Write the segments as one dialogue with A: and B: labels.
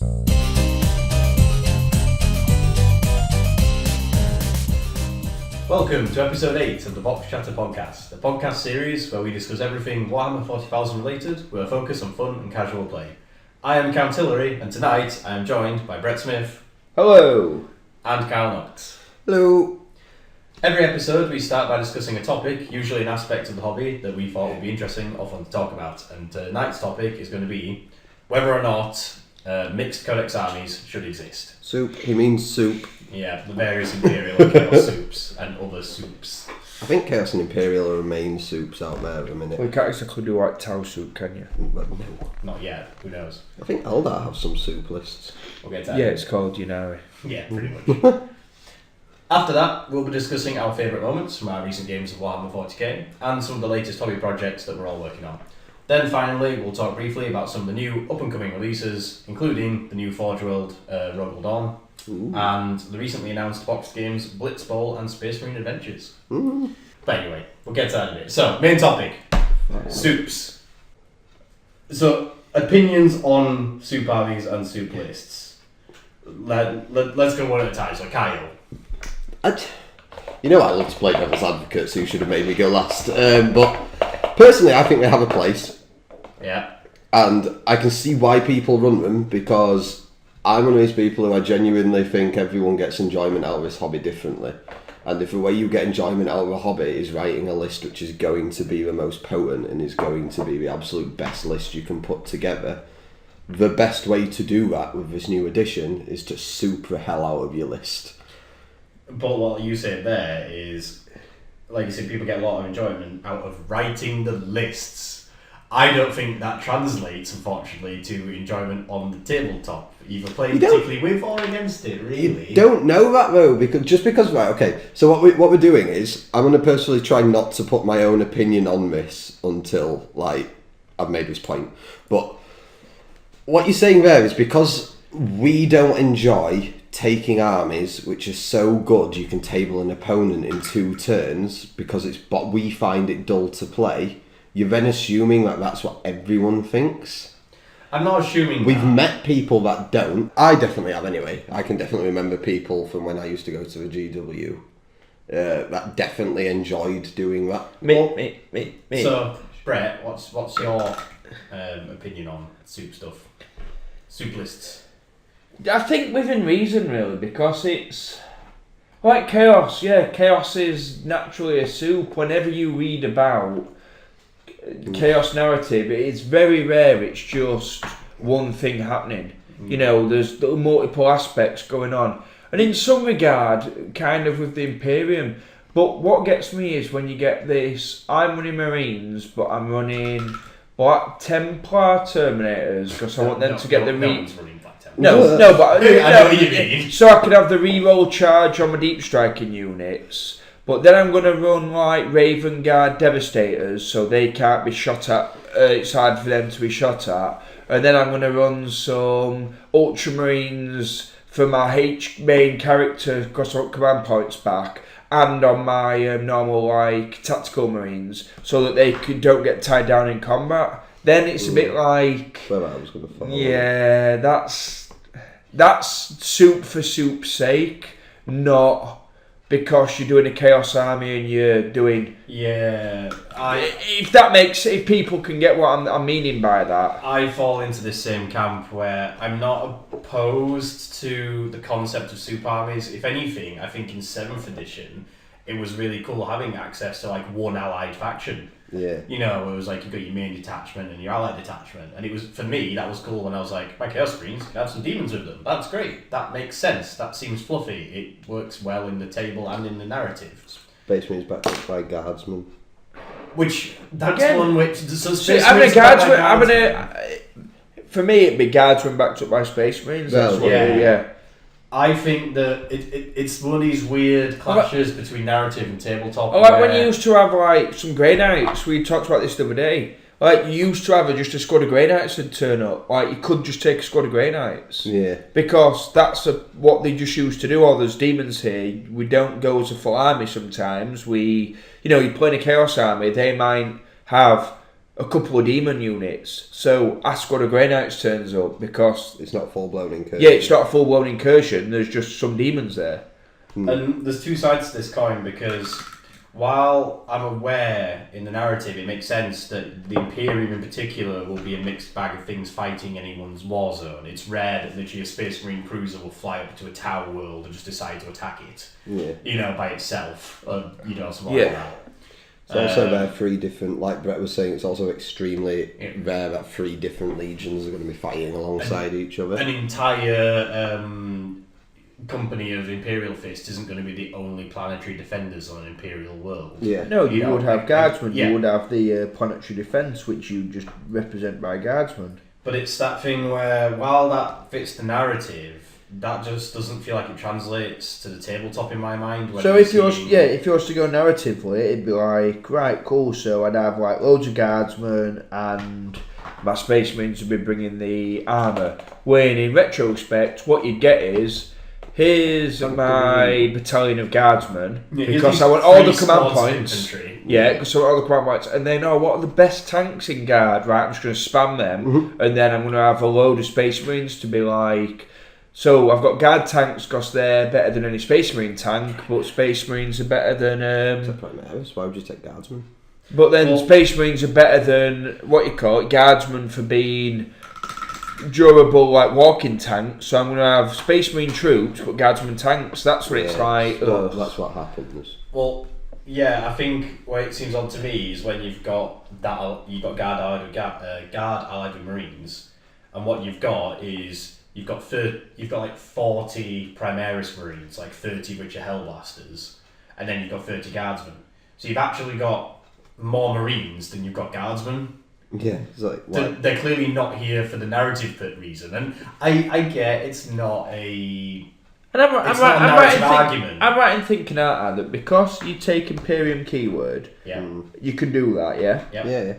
A: Welcome to episode 8 of the Vox Chatter Podcast, a podcast series where we discuss everything Warhammer 40,000 related with a focus on fun and casual play. I am Count Hillary, and tonight I am joined by Brett Smith.
B: Hello.
A: And Kyle Knox.
B: Hello.
A: Every episode we start by discussing a topic, usually an aspect of the hobby that we thought would be interesting or fun to talk about. And tonight's topic is going to be whether or not mixed Codex armies should exist.
B: Soup. He means soup.
A: Yeah, the various Imperial and Chaos soups and other soups.
B: I think Chaos and Imperial are the main soups out there at the minute.
C: Well, you can't exactly do like Tau soup, can you?
B: But no.
A: Not yet, who knows?
B: I think Eldar have some soup lists.
A: We'll get to that.
C: Yeah, it's called Unari.
A: Yeah, pretty much. After that, we'll be discussing our favourite moments from our recent games of Warhammer 40k and some of the latest hobby projects that we're all working on. Then finally, we'll talk briefly about some of the new up-and-coming releases, including the new Forge World Rogue Dawn, and the recently announced boxed games Blitz Bowl and Space Marine Adventures. But anyway, we'll get to that in a bit. So, main topic, soups. So, opinions on soup armies and soup lists. Let's go one at a time. So, Kyle.
B: You know I love to play devil's advocate, so you should have made me go last. But personally, I think they have a place.
A: Yeah.
B: And I can see why people run them, because I'm one of these people who I genuinely think everyone gets enjoyment out of this hobby differently. And if the way you get enjoyment out of a hobby is writing a list which is going to be the most potent and is going to be the absolute best list you can put together, the best way to do that with this new edition is to soup the hell out of your list.
A: But what you said there is, like you said, people get a lot of enjoyment out of writing the lists. I don't think that translates, unfortunately, to enjoyment on the tabletop, either playing particularly with or against it, really.
B: You don't know that, though, because right, okay, so what we're doing is, I'm going to personally try not to put my own opinion on this until, like, I've made this point. But what you're saying there is because we don't enjoy taking armies which are so good you can table an opponent in 2 turns but we find it dull to play, you're then assuming that that's what everyone thinks.
A: I'm not assuming
B: We've met people that don't. I definitely have anyway. I can definitely remember people from when I used to go to the GW that definitely enjoyed doing that.
C: Me.
A: So, Brett, what's your opinion on soup stuff? Soup lists?
C: I think within reason, really, because it's like Chaos. Yeah, Chaos is naturally a soup. Whenever you read about Chaos narrative, it's very rare it's just one thing happening. You know, there's multiple aspects going on. And in some regard, kind of with the Imperium. But what gets me is when you get this, I'm running Marines, but I'm running Black Templar Terminators, because I want them to get the No, but
A: I know what you mean.
C: So I could have the reroll charge on my deep striking units, but then I'm going to run like Raven Guard Devastators, so they can't be shot at. It's hard for them to be shot at, and then I'm going to run some Ultramarines for my H main character because I want command points back, and on my normal like tactical Marines, so that they don't get tied down in combat. Then it's a bit like,
B: Well, I was going to follow.
C: Yeah, that's soup for soup's sake, not because you're doing a Chaos army and you're doing.
A: Yeah,
C: if people can get what I'm meaning by that.
A: I fall into this same camp where I'm not opposed to the concept of soup armies. If anything, I think in 7th edition, it was really cool having access to like one allied faction.
B: Yeah.
A: You know, it was like you got your main detachment and your allied detachment, and it was, for me, that was cool when I was like, my Chaos Marines can have some demons with them. That's great. That makes sense. That seems fluffy. It works well in the table and in the narrative.
B: Space Marines backed up by Guardsmen.
A: Which, that's
C: Again,
A: one which... So
C: having a Guardsman, for me, it'd be Guardsmen backed up by Space Marines.
B: Well,
C: that's what yeah.
A: I think that it's one of these weird clashes between narrative and tabletop.
C: Like when you used to have like some Grey Knights, we talked about this the other day. Like you used to have just a squad of Grey Knights would turn up. Like you could just take a squad of Grey Knights.
B: Yeah.
C: Because that's what they just used to do. All those demons here, we don't go as a full army sometimes. You're playing a Chaos army, they might have a couple of demon units. So a squad of Grey Knights turns up because
B: It's not full-blown incursion.
C: yeah, it's not a full-blown incursion. There's just some demons there.
A: And there's two sides to this coin, because while I'm aware in the narrative it makes sense that the Imperium in particular will be a mixed bag of things fighting anyone's war zone. It's rare that literally a Space Marine cruiser will fly up to a tower world and just decide to attack it.
B: Yeah.
A: By itself. Or, something
C: Yeah.
A: like that.
B: It's also there 3 different, like Brett was saying, it's also extremely rare that 3 different legions are going to be fighting alongside each other.
A: An entire company of Imperial Fist isn't going to be the only planetary defenders on an Imperial world.
B: Yeah.
C: No, you would have guardsmen.
A: Yeah.
C: You would have the planetary defence, which you just represent by guardsmen.
A: But it's that thing where, while that fits the narrative, that just doesn't feel like it translates to the tabletop in my mind.
C: So if you was to go narratively, it'd be like, right, cool. So I'd have like loads of guardsmen, and my Space Marines would be bringing the armour. When in retrospect, what you'd get is, here's my battalion of guardsmen, because I want all the command points. Yeah, because I want all the command points. And then, what are the best tanks in guard? Right, I'm just going to spam them. And then I'm going to have a load of Space Marines to be like, so I've got guard tanks because they're better than any Space Marine tank, but Space Marines are better than...
B: Why would you take guardsmen?
C: But then Space Marines are better than, guardsmen for being durable like walking tanks. So I'm going to have Space Marine troops but guardsmen tanks. That's what it's like.
B: That's what happens.
A: Well, yeah, I think where it seems odd to me is when you've got guard allied with Marines, and what you've got is you've got like 40 Primaris Marines, like 30 which are Hellblasters, and then you've got 30 guardsmen. So you've actually got more Marines than you've got guardsmen.
B: Yeah, it's like
A: they're clearly not here for the narrative reason, and I get it's not a.
C: And I'm
A: argument.
C: I'm right in thinking that because you take Imperium keyword, you can do that, yeah?
B: Yeah.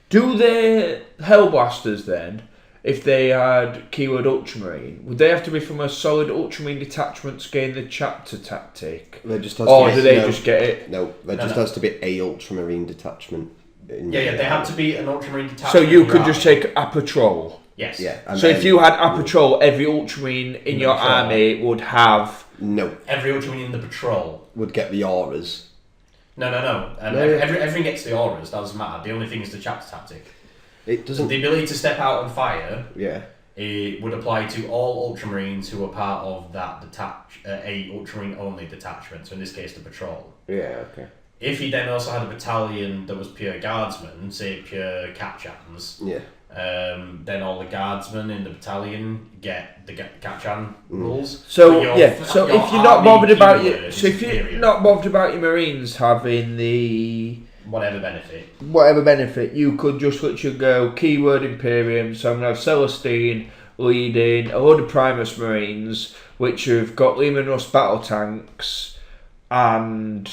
C: Do the Hellblasters then, if they had keyword Ultramarine, would they have to be from a solid Ultramarine detachment to gain the chapter tactic?
B: Just get it? No, has to be a Ultramarine detachment.
A: They have to be an Ultramarine detachment.
C: So you could just take a patrol?
A: Yes.
B: Yeah.
C: So if you had a patrol, every Ultramarine in your army would have...
B: No.
A: Every Ultramarine in the patrol
B: would get the auras.
A: No. Everything gets the auras, that doesn't matter. The only thing is the chapter tactic.
B: It doesn't...
A: The ability to step out and fire...
B: Yeah.
A: It would apply to all Ultramarines who are part of that a Ultramarine only detachment, so in this case the patrol.
B: Yeah, okay.
A: If he then also had a battalion that was pure guardsmen, say pure Katchans, then all the guardsmen in the battalion get the Katchan rules.
C: So if you're not bothered about your Marines having the
A: whatever
C: benefit, you could just literally go keyword Imperium. So I'm gonna have Celestine leading a load of Primus Marines, which have got Lehman Russ battle tanks, and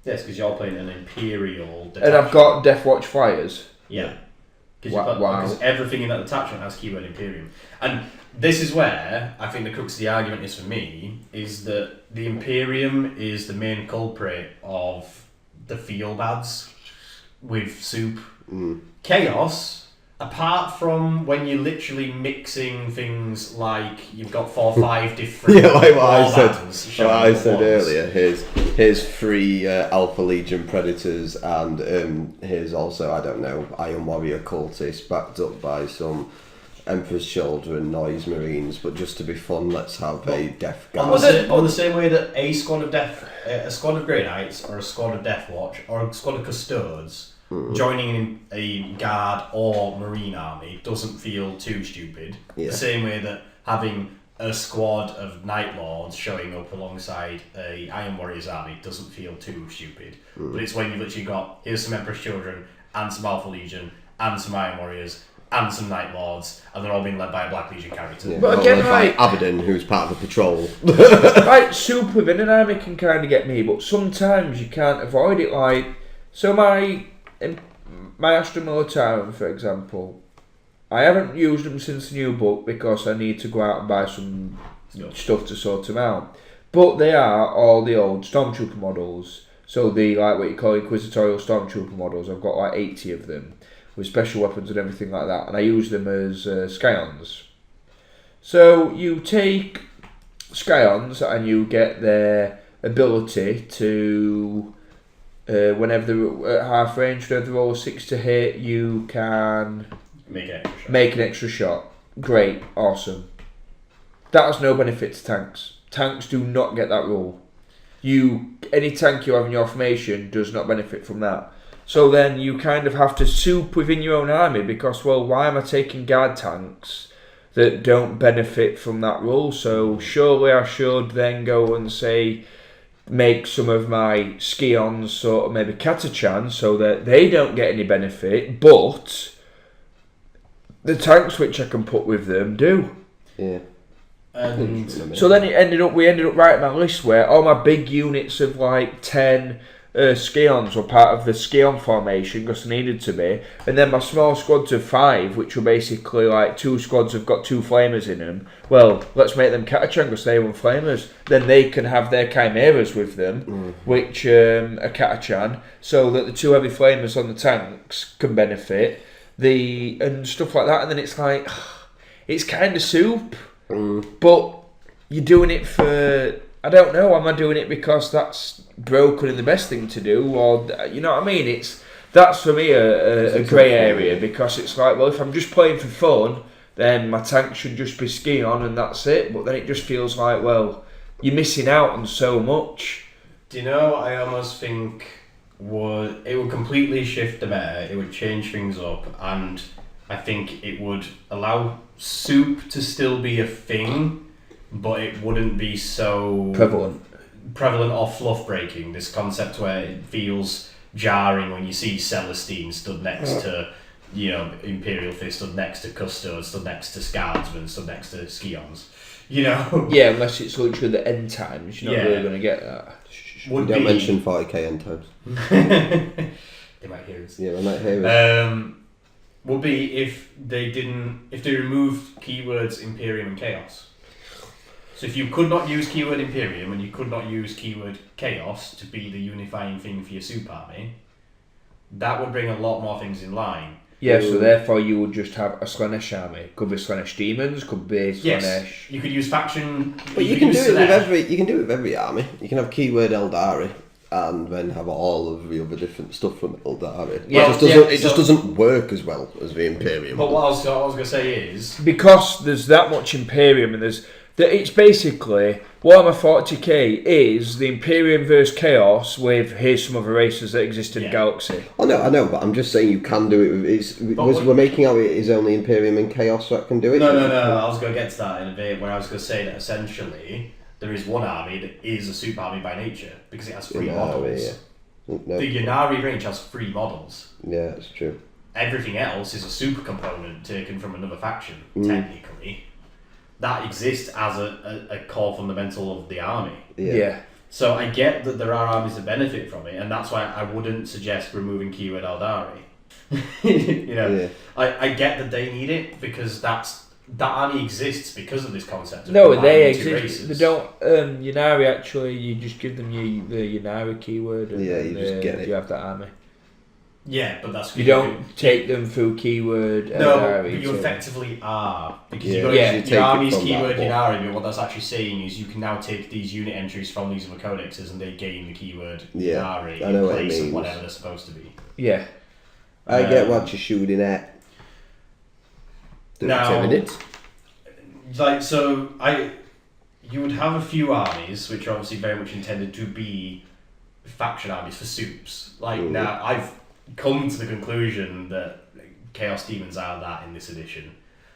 A: yes, because you're playing an Imperial detachment.
C: And I've got Death Watch flyers.
A: Yeah. Because everything in that detachment has keyword Imperium. And this is where I think the crux of the argument is for me, is that the Imperium is the main culprit of the feel bads with soup. Chaos, apart from when you're literally mixing things like you've got 4 or 5 different
B: like what I said earlier, here's 3 Alpha Legion Predators, and here's also, I don't know, Iron Warrior cultists backed up by some Emperor's Children Noise Marines, but just to be fun, let's have a Death Guard.
A: On the same way that a squad of Grey Knights, or a squad of Death Watch, or a squad of Custodes joining in a Guard or Marine army doesn't feel too stupid. The same way that having a squad of Night Lords showing up alongside a Iron Warriors army doesn't feel too stupid. But it's when you've literally got, here's some Emperor's Children, and some Alpha Legion, and some Iron Warriors, and some Night Lords, and they're all being led by a Black Legion character.
B: Yeah. But again, like Abaddon, who's part of the patrol.
C: Like, soup within an army can kind of get me, but sometimes you can't avoid it. Like, so my Astra Militarum, for example, I haven't used them since the new book because I need to go out and buy some stuff to sort them out. But they are all the old Stormtrooper models. So the, like, what you call Inquisitorial Stormtrooper models, I've got like 80 of them. with special weapons and everything like that, and I use them as Scions. So you take Scions and you get their ability to, whenever they're at half range, whenever they roll a 6 to hit, you can make an extra shot. Great, awesome. That has no benefit to tanks. Tanks do not get that rule. Any tank you have in your formation does not benefit from that. So then you kind of have to soup within your own army because, well, why am I taking guard tanks that don't benefit from that rule? So surely I should then go and say, make some of my Scions sort of maybe Catachan so that they don't get any benefit, but the tanks which I can put with them do.
B: Yeah.
C: So then we ended up writing that list where all my big units of like 10 Scions were part of the Scion formation because they needed to be, and then my small squads of 5, which were basically like 2 squads have got 2 flamers in them. Well, let's make them Catachan because they want flamers. Then they can have their chimeras with them, which are Catachan, so that the 2 heavy flamers on the tanks can benefit and stuff like that. And then it's like it's kind of soup. But you're doing it for, I don't know, am I doing it because that's broken and the best thing to do, or you know what I mean? That's for me a grey area, because it's like, well, if I'm just playing for fun, then my tank should just be Scion and that's it. But then it just feels like, well, you're missing out on so much.
A: Do you know, I almost think it would completely shift the meta, it would change things up, and I think it would allow soup to still be a thing, but it wouldn't be so prevalent or fluff breaking. This concept where it feels jarring when you see Celestine stood next to, Imperial Fist, stood next to Custodes, stood next to Guardsmen, stood next to Scions.
C: Yeah, unless it's literally the end times, you're not really going to get that.
B: You don't mention 40k end times.
A: They might hear us.
B: Yeah, they might hear us.
A: Would be if they removed keywords Imperium and Chaos. So if you could not use keyword Imperium and you could not use keyword Chaos to be the unifying thing for your soup army, that would bring a lot more things in line.
C: Yeah, so therefore you would just have a Slaanesh army. Could be Slaanesh demons, could be Slaanesh.
A: Yes, you could use faction.
B: But you can do it with every army. You can have keyword Eldari and then have all of the other different stuff from Eldari.
C: Yeah,
B: it just doesn't work as well as the Imperium.
A: But what I was going to say is,
C: because there's that much Imperium and it's basically Warhammer 40k is the Imperium versus Chaos with here's some other races that exist in the galaxy.
B: Oh no, I know, but I'm just saying you can do it. We're making out it is only Imperium and Chaos that can do it.
A: No. I was going to get to that in a bit, where I was going to say that essentially there is one army that is a soup army by nature because it has 3 models.
B: Yeah. No.
A: The Ynnari range has 3 models.
B: Yeah, that's true.
A: Everything else is a super component taken from another faction, technically. That exists as a core fundamental of the army.
C: Yeah.
A: So I get that there are armies that benefit from it, and that's why I wouldn't suggest removing keyword Eldari. I get that they need it because that army exists because of this concept.
C: No, they exist. They don't. Ynnari actually, you just give them the Ynnari keyword, and
B: you just get it.
C: You have that army.
A: Yeah, but that's
C: you don't take them through keyword.
A: No, but you effectively are, because you've got your army's keyword Ynnari. But what that's actually saying is you can now take these unit entries from these other codexes and they gain the keyword Ynnari in place of whatever they're supposed to be.
C: Yeah,
B: I get what you're shooting at.
A: Now, you would have a few armies which are obviously very much intended to be faction armies for soups. Now, I've come to the conclusion that Chaos Demons are that in this edition,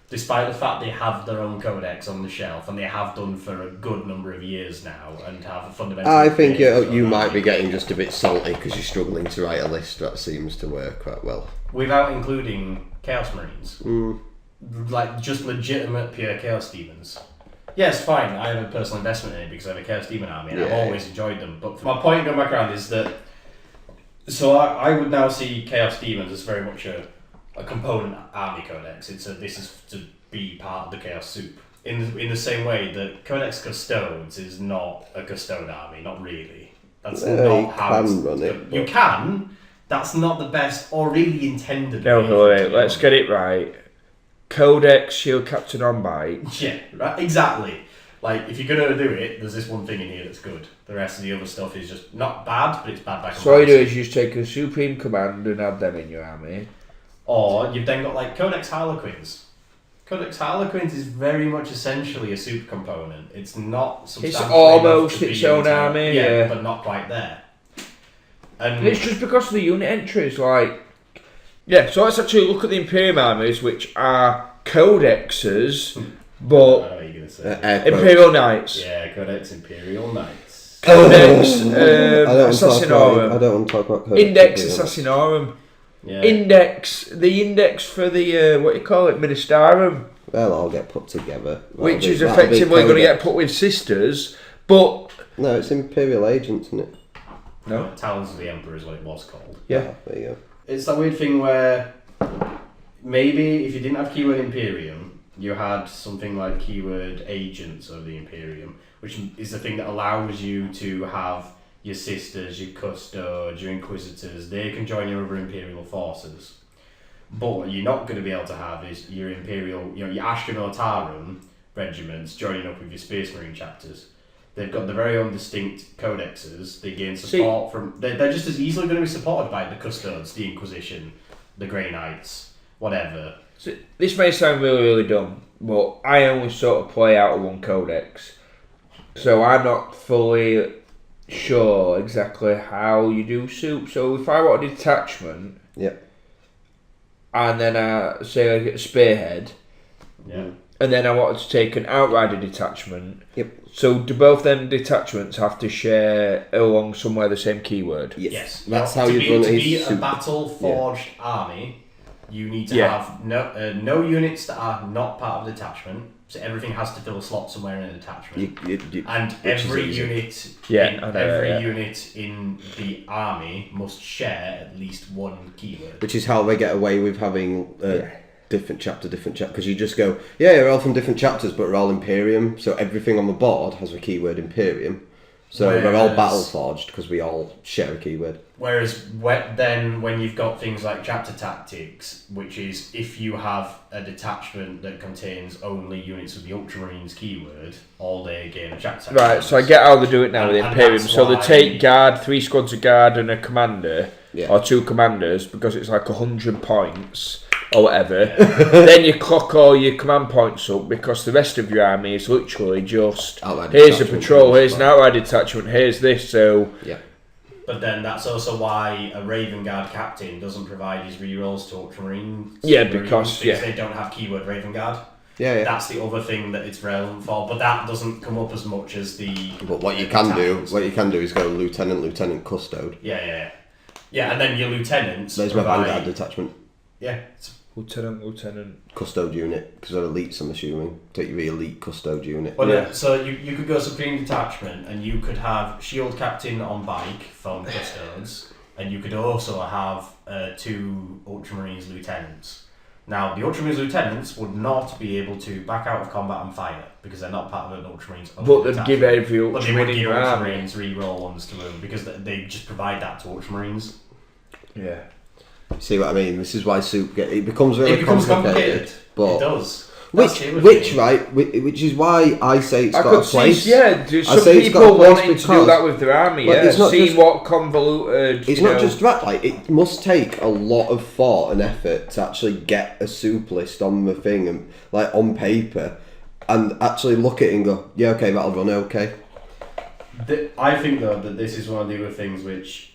A: despite the fact they have their own codex on the shelf and they have done for a good number of years now and have a fundamental.
B: I think you might be getting just a bit salty because you're struggling to write a list that seems to work quite well
A: without including Chaos Marines. Just legitimate pure Chaos Demons. Yes, fine, I have a personal investment in it because I have a Chaos Demon army and I've always enjoyed them. But my point going back around is that, so I would now see Chaos Demons as very much a component army codex. This is to be part of the Chaos soup. In the same way that Codex Custodes is not a Custode army, not really. That's not how
B: you can run it.
A: You can, That's not the best or really intended.
C: No,
A: way,
C: wait, let's get it right. Codex, shield captain on bike.
A: Yeah, right, exactly. Like, if you're going to do it, there's this one thing in here that's good. The rest of the other stuff is just not bad, but it's bad by comparison.
C: So all you do is you just take a Supreme Command and add them in your army.
A: Or you've then got, like, Codex Harlequins. Codex Harlequins is very much essentially a soup component. It's not substantial.
C: It's almost its own army, yeah.
A: But not quite there. And
C: it's just because of the unit entries, like... Yeah, so let's actually look at the Imperium armies, which are Codexes,
A: I
C: but...
A: know what you're going to say.
C: Imperial Knights.
A: Yeah, Codex Imperial Knights.
C: Codex
B: I
C: Assassinorum.
B: don't want to talk about Codex.
C: Index Assassinorum.
A: Yeah.
C: The index for the, what do you call it, Ministarum.
B: They'll all get put together.
C: Which is effectively going to get put with sisters, but...
B: No, it's Imperial Agents, isn't it?
C: No.
A: Talons of the Emperor is what it was called.
C: Yeah.
B: Oh, there you go.
A: It's that weird thing where maybe if you didn't have keyword Imperium, you had something like keyword Agents of the Imperium, which is the thing that allows you to have your sisters, your custodes, your inquisitors. They can join your other Imperial forces. But what you're not going to be able to have is your Imperial, your Astronautarum regiments joining up with your Space Marine chapters. They've got their very own distinct codexes. They gain support from... They're just as easily going to be supported by the Custodes, the Inquisition, the Grey Knights, whatever.
C: So this may sound really, really dumb, but I only sort of play out of one codex. So I'm not fully sure exactly how you do soup. So if I want a detachment...
B: Yeah.
C: And then say I get a spearhead...
A: Yeah.
C: And then I wanted to take an outrider detachment.
B: Yep.
C: So do both them detachments have to share along somewhere the same keyword?
B: Yes.
A: That's
B: how you run
A: to
B: it.
A: be a battle-forged army, you need to have no units that are not part of the detachment. So everything has to fill a slot somewhere in a detachment. And every unit unit in the army must share at least one keyword.
B: Which is how they get away with having... different chapter, because you just go, we're all from different chapters, but we're all Imperium, so everything on the board has a keyword Imperium. So we're all battle forged because we all share a keyword.
A: Whereas then when you've got things like chapter tactics, which is if you have a detachment that contains only units with the Ultramarines keyword, all they gain a chapter tactics.
C: Right, so I get how they do it now with the Imperium. So they take guard, 3 squads of guard and a commander, or 2 commanders, because it's like 100 points. Or whatever, then you clock all your command points up because the rest of your army is literally just here's a patrol, here's an outright detachment, here's this. So
A: but then that's also why a Raven Guard captain doesn't provide his rerolls to Ultramarines.
C: Because
A: they don't have keyword Raven Guard. That's the other thing that it's relevant for, but that doesn't come up as much as the.
B: But what you can do is go lieutenant, custode.
A: Yeah, and then your lieutenants.
B: There's my Vanguard detachment.
A: Yeah.
C: Lieutenant.
B: Custode unit, because they're elites, I'm assuming. Take your elite custode unit.
A: Well, so you could go Supreme Detachment, and you could have Shield Captain on bike from Custodes, and you could also have 2 Ultramarines Lieutenants. Now, the Ultramarines Lieutenants would not be able to back out of combat and fire, because they're not part of an Ultramarines.
C: But they'd give every Ultramarine.
A: But they would give Ultramarines re-roll ones to them, because they just provide that to Ultramarines.
C: Yeah.
B: See what I mean? This is why soup becomes very complicated. But
A: it does.
B: Which is why I say it's got a place.
C: Some people wanting to do that with their army. What convoluted.
B: It's not just that. Like, it must take a lot of thought and effort to actually get a soup list on the thing and like on paper, and actually look at it and go, okay, that'll run okay.
A: I think though that this is one of the other things which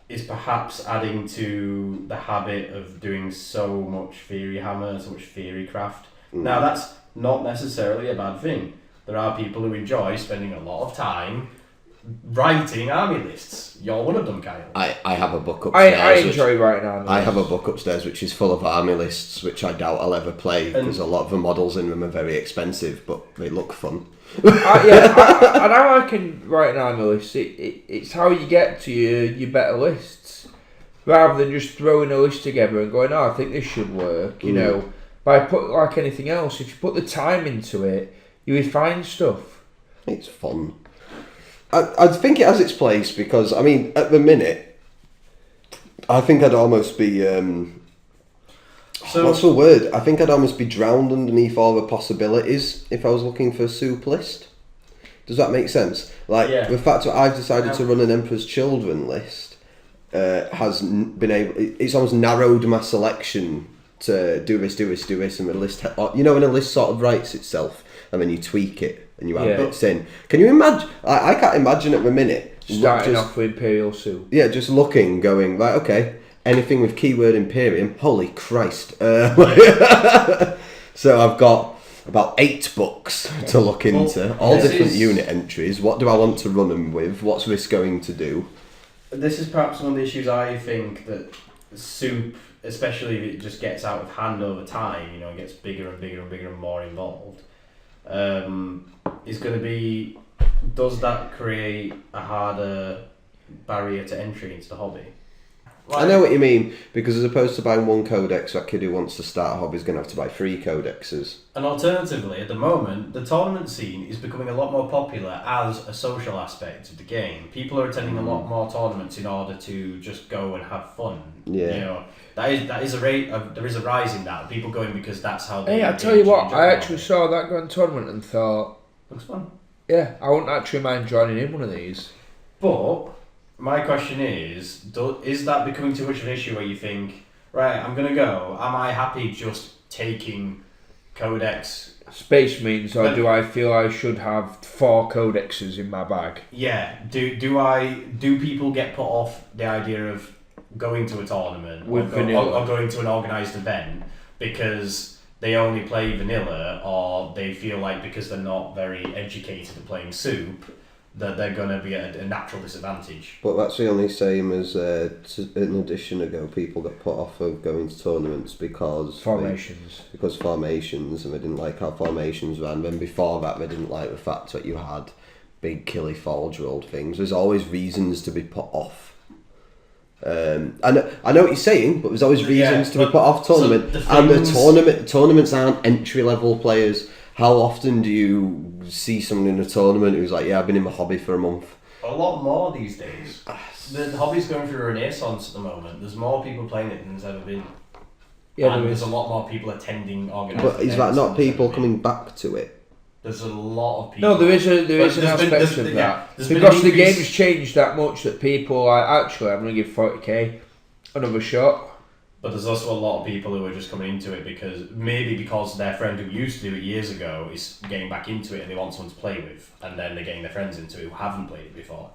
A: is perhaps adding to the habit of doing so much theory hammer, so much theory craft. Now that's not necessarily a bad thing. There are people who enjoy spending a lot of time writing army lists. You're one of them, Kyle.
B: I have a book upstairs.
C: I enjoy writing army lists.
B: I have a book upstairs which is full of army lists, which I doubt I'll ever play because a lot of the models in them are very expensive, but they look fun.
C: And how I can write an army list, it's how you get to your better lists, rather than just throwing a list together and going, I think this should work. You know, by put like anything else, if you put the time into it, you refine stuff.
B: It's fun. I think it has its place because, I mean, at the minute, I think I'd almost be.
A: So
B: What's the word? I think I'd almost be drowned underneath all the possibilities if I was looking for a soup list. Does that make sense? Like
A: Yeah.
B: the fact that I've decided to run an Emperor's Children list has been able. It's almost narrowed my selection to do this, and the list. You know, when a list sort of writes itself, and then you tweak it and you add bits in. Can you imagine? I can't imagine at the minute.
C: Starting off with Imperial soup.
B: Yeah, just looking, going right. Okay. Anything with keyword Imperium, holy Christ. So I've got about 8 books to look into, all different unit entries. What do I want to run them with? What's this going to do?
A: This is perhaps one of the issues I think that soup, especially if it just gets out of hand over time, you know, it gets bigger and bigger and bigger and more involved, is going to be, does that create a harder barrier to entry into the hobby?
B: I know what you mean, because as opposed to buying one codex, that kid who wants to start a hobby is going to have to buy 3 codexes.
A: And alternatively, at the moment, the tournament scene is becoming a lot more popular as a social aspect of the game. People are attending a lot more tournaments in order to just go and have fun.
B: Yeah.
A: You know, that is a rate. There is a rise in that. People going because that's how they.
C: Hey, I tell you what, I actually saw that going tournament and thought,
A: looks fun.
C: yeah, I wouldn't actually mind joining in one of these.
A: But my question is that becoming too much of an issue where you think, right, I'm going to go, am I happy just taking Codex?
C: Space Marines, or do I feel I should have 4 codexes in my bag?
A: Yeah, do people get put off the idea of going to a tournament or going to an organised event because they only play vanilla, or they feel like because they're not very educated at playing soup, that they're going to be at a natural disadvantage?
B: But that's the only same as an edition ago, people got put off of going to tournaments because
C: Formations.
B: Formations, and they didn't like how formations ran. Then before that, they didn't like the fact that you had big killy forge rolled things. There's always reasons to be put off. I know what you're saying, but there's always reasons to be put off tournament. The tournaments aren't entry level players. How often do you see someone in a tournament who's like, yeah, I've been in my hobby for a month?
A: A lot more these days. The hobby's going through a renaissance at the moment. There's more people playing it than there's ever been. Yeah, and there's a lot more people attending organised events.
B: But is that not people coming back to it?
A: There's a lot of people.
C: No, there is an aspect of that. Because the game's changed that much that people are actually, I'm going to give 40k another shot.
A: But there's also a lot of people who are just coming into it because their friend who used to do it years ago is getting back into it and they want someone to play with, and then they're getting their friends into it who haven't played it before.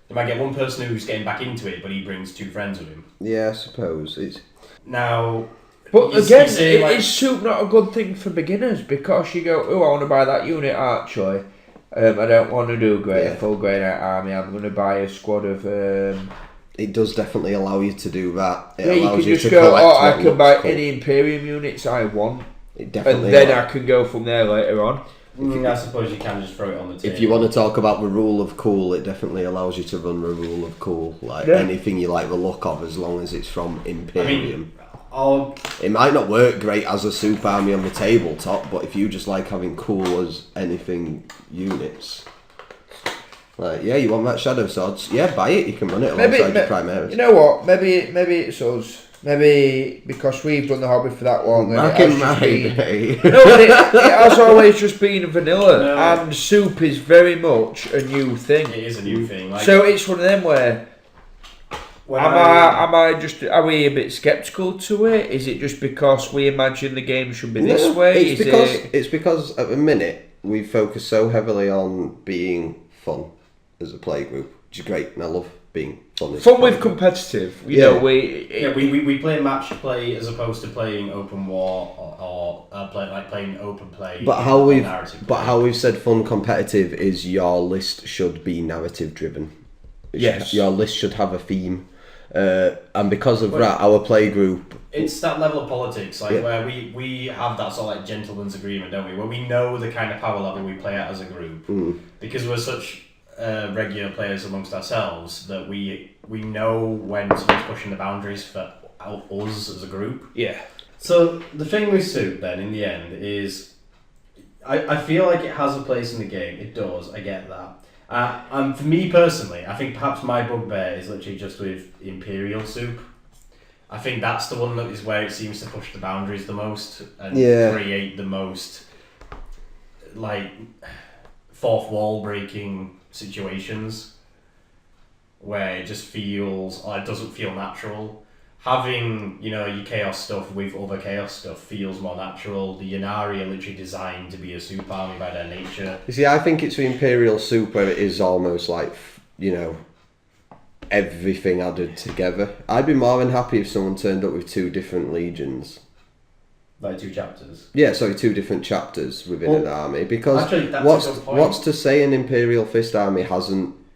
A: They might get one person who's getting back into it, but he brings 2 friends with him.
B: Yeah, I suppose it's
A: now.
C: But again, is soup not a good thing for beginners? Because you go, oh, I want to buy that unit actually. I don't want to do a full grey knight army. I'm going to buy a squad of.
B: It does definitely allow you to do that. It
C: you
B: allows
C: can
B: you
C: just
B: to
C: go,
B: collect
C: I can buy any Imperium units I want.
B: It definitely.
C: And then I can go from there later on.
A: I suppose you can just throw it on the table.
B: If you want to talk about the rule of cool, it definitely allows you to run the rule of cool. Anything you like the look of, as long as it's from Imperium. It might not work great as a soup army on the tabletop, but if you just like having cool as anything units, like you want that Shadow Swords, buy it. You can run it alongside your Primaris.
C: You know what? Maybe it's us. Maybe because we've done the hobby for that long.
B: Back in my day.
C: No, but it has always just been vanilla, and soup is very much a new thing.
A: It is a new thing.
C: So it's one of them where. Are we a bit sceptical to it? Is it just because we imagine the game should be this way?
B: It's because at the minute we focus so heavily on being fun as a play group, which is great, and I love being fun.
C: Fun with competitive. You know,
A: we play match play as opposed to playing open war or playing open play.
B: But how we've said fun competitive is your list should be narrative driven.
C: Yes,
B: your list should have a theme. And because of that, our play group,
A: it's that level of politics, where we have that sort of like gentleman's agreement, don't we? Where we know the kind of power level we play at as a group, because we're such regular players amongst ourselves that we know when someone's pushing the boundaries for us as a group.
C: Yeah.
A: So the thing with soup then, in the end, is I feel like it has a place in the game. It does. I get that. And for me personally, I think perhaps my bugbear is literally just with Imperial soup. I think that's the one that is where it seems to push the boundaries the most and create the most like fourth wall breaking situations where it just feels, or it doesn't feel natural. Having, you know, your chaos stuff with other chaos stuff feels more natural. The Yanari are literally designed to be a super army by their nature.
B: You see, I think it's the Imperial Soup where it is almost like, you know, everything added together. I'd be more than happy if someone turned up with 2 different legions.
A: Like 2 chapters?
B: Yeah, sorry, 2 different chapters within an army. Because
A: actually, that's a good point.
B: what's to say an Imperial Fist army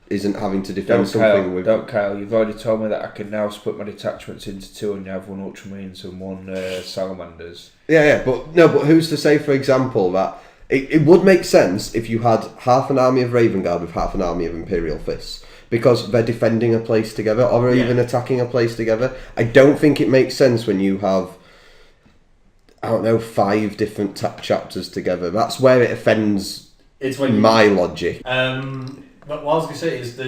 B: isn't having to defend something with...
C: Don't, Kyle, you've already told me that I can now split my detachments into 2 and you have 1 Ultramarines and 1 Salamanders.
B: Yeah, but who's to say, for example, that it would make sense if you had half an army of Raven Guard with half an army of Imperial Fists, because they're defending a place together, or even attacking a place together. I don't think it makes sense when you have, I don't know, 5 different chapters together. That's where it offends my logic.
A: But what I was going to say is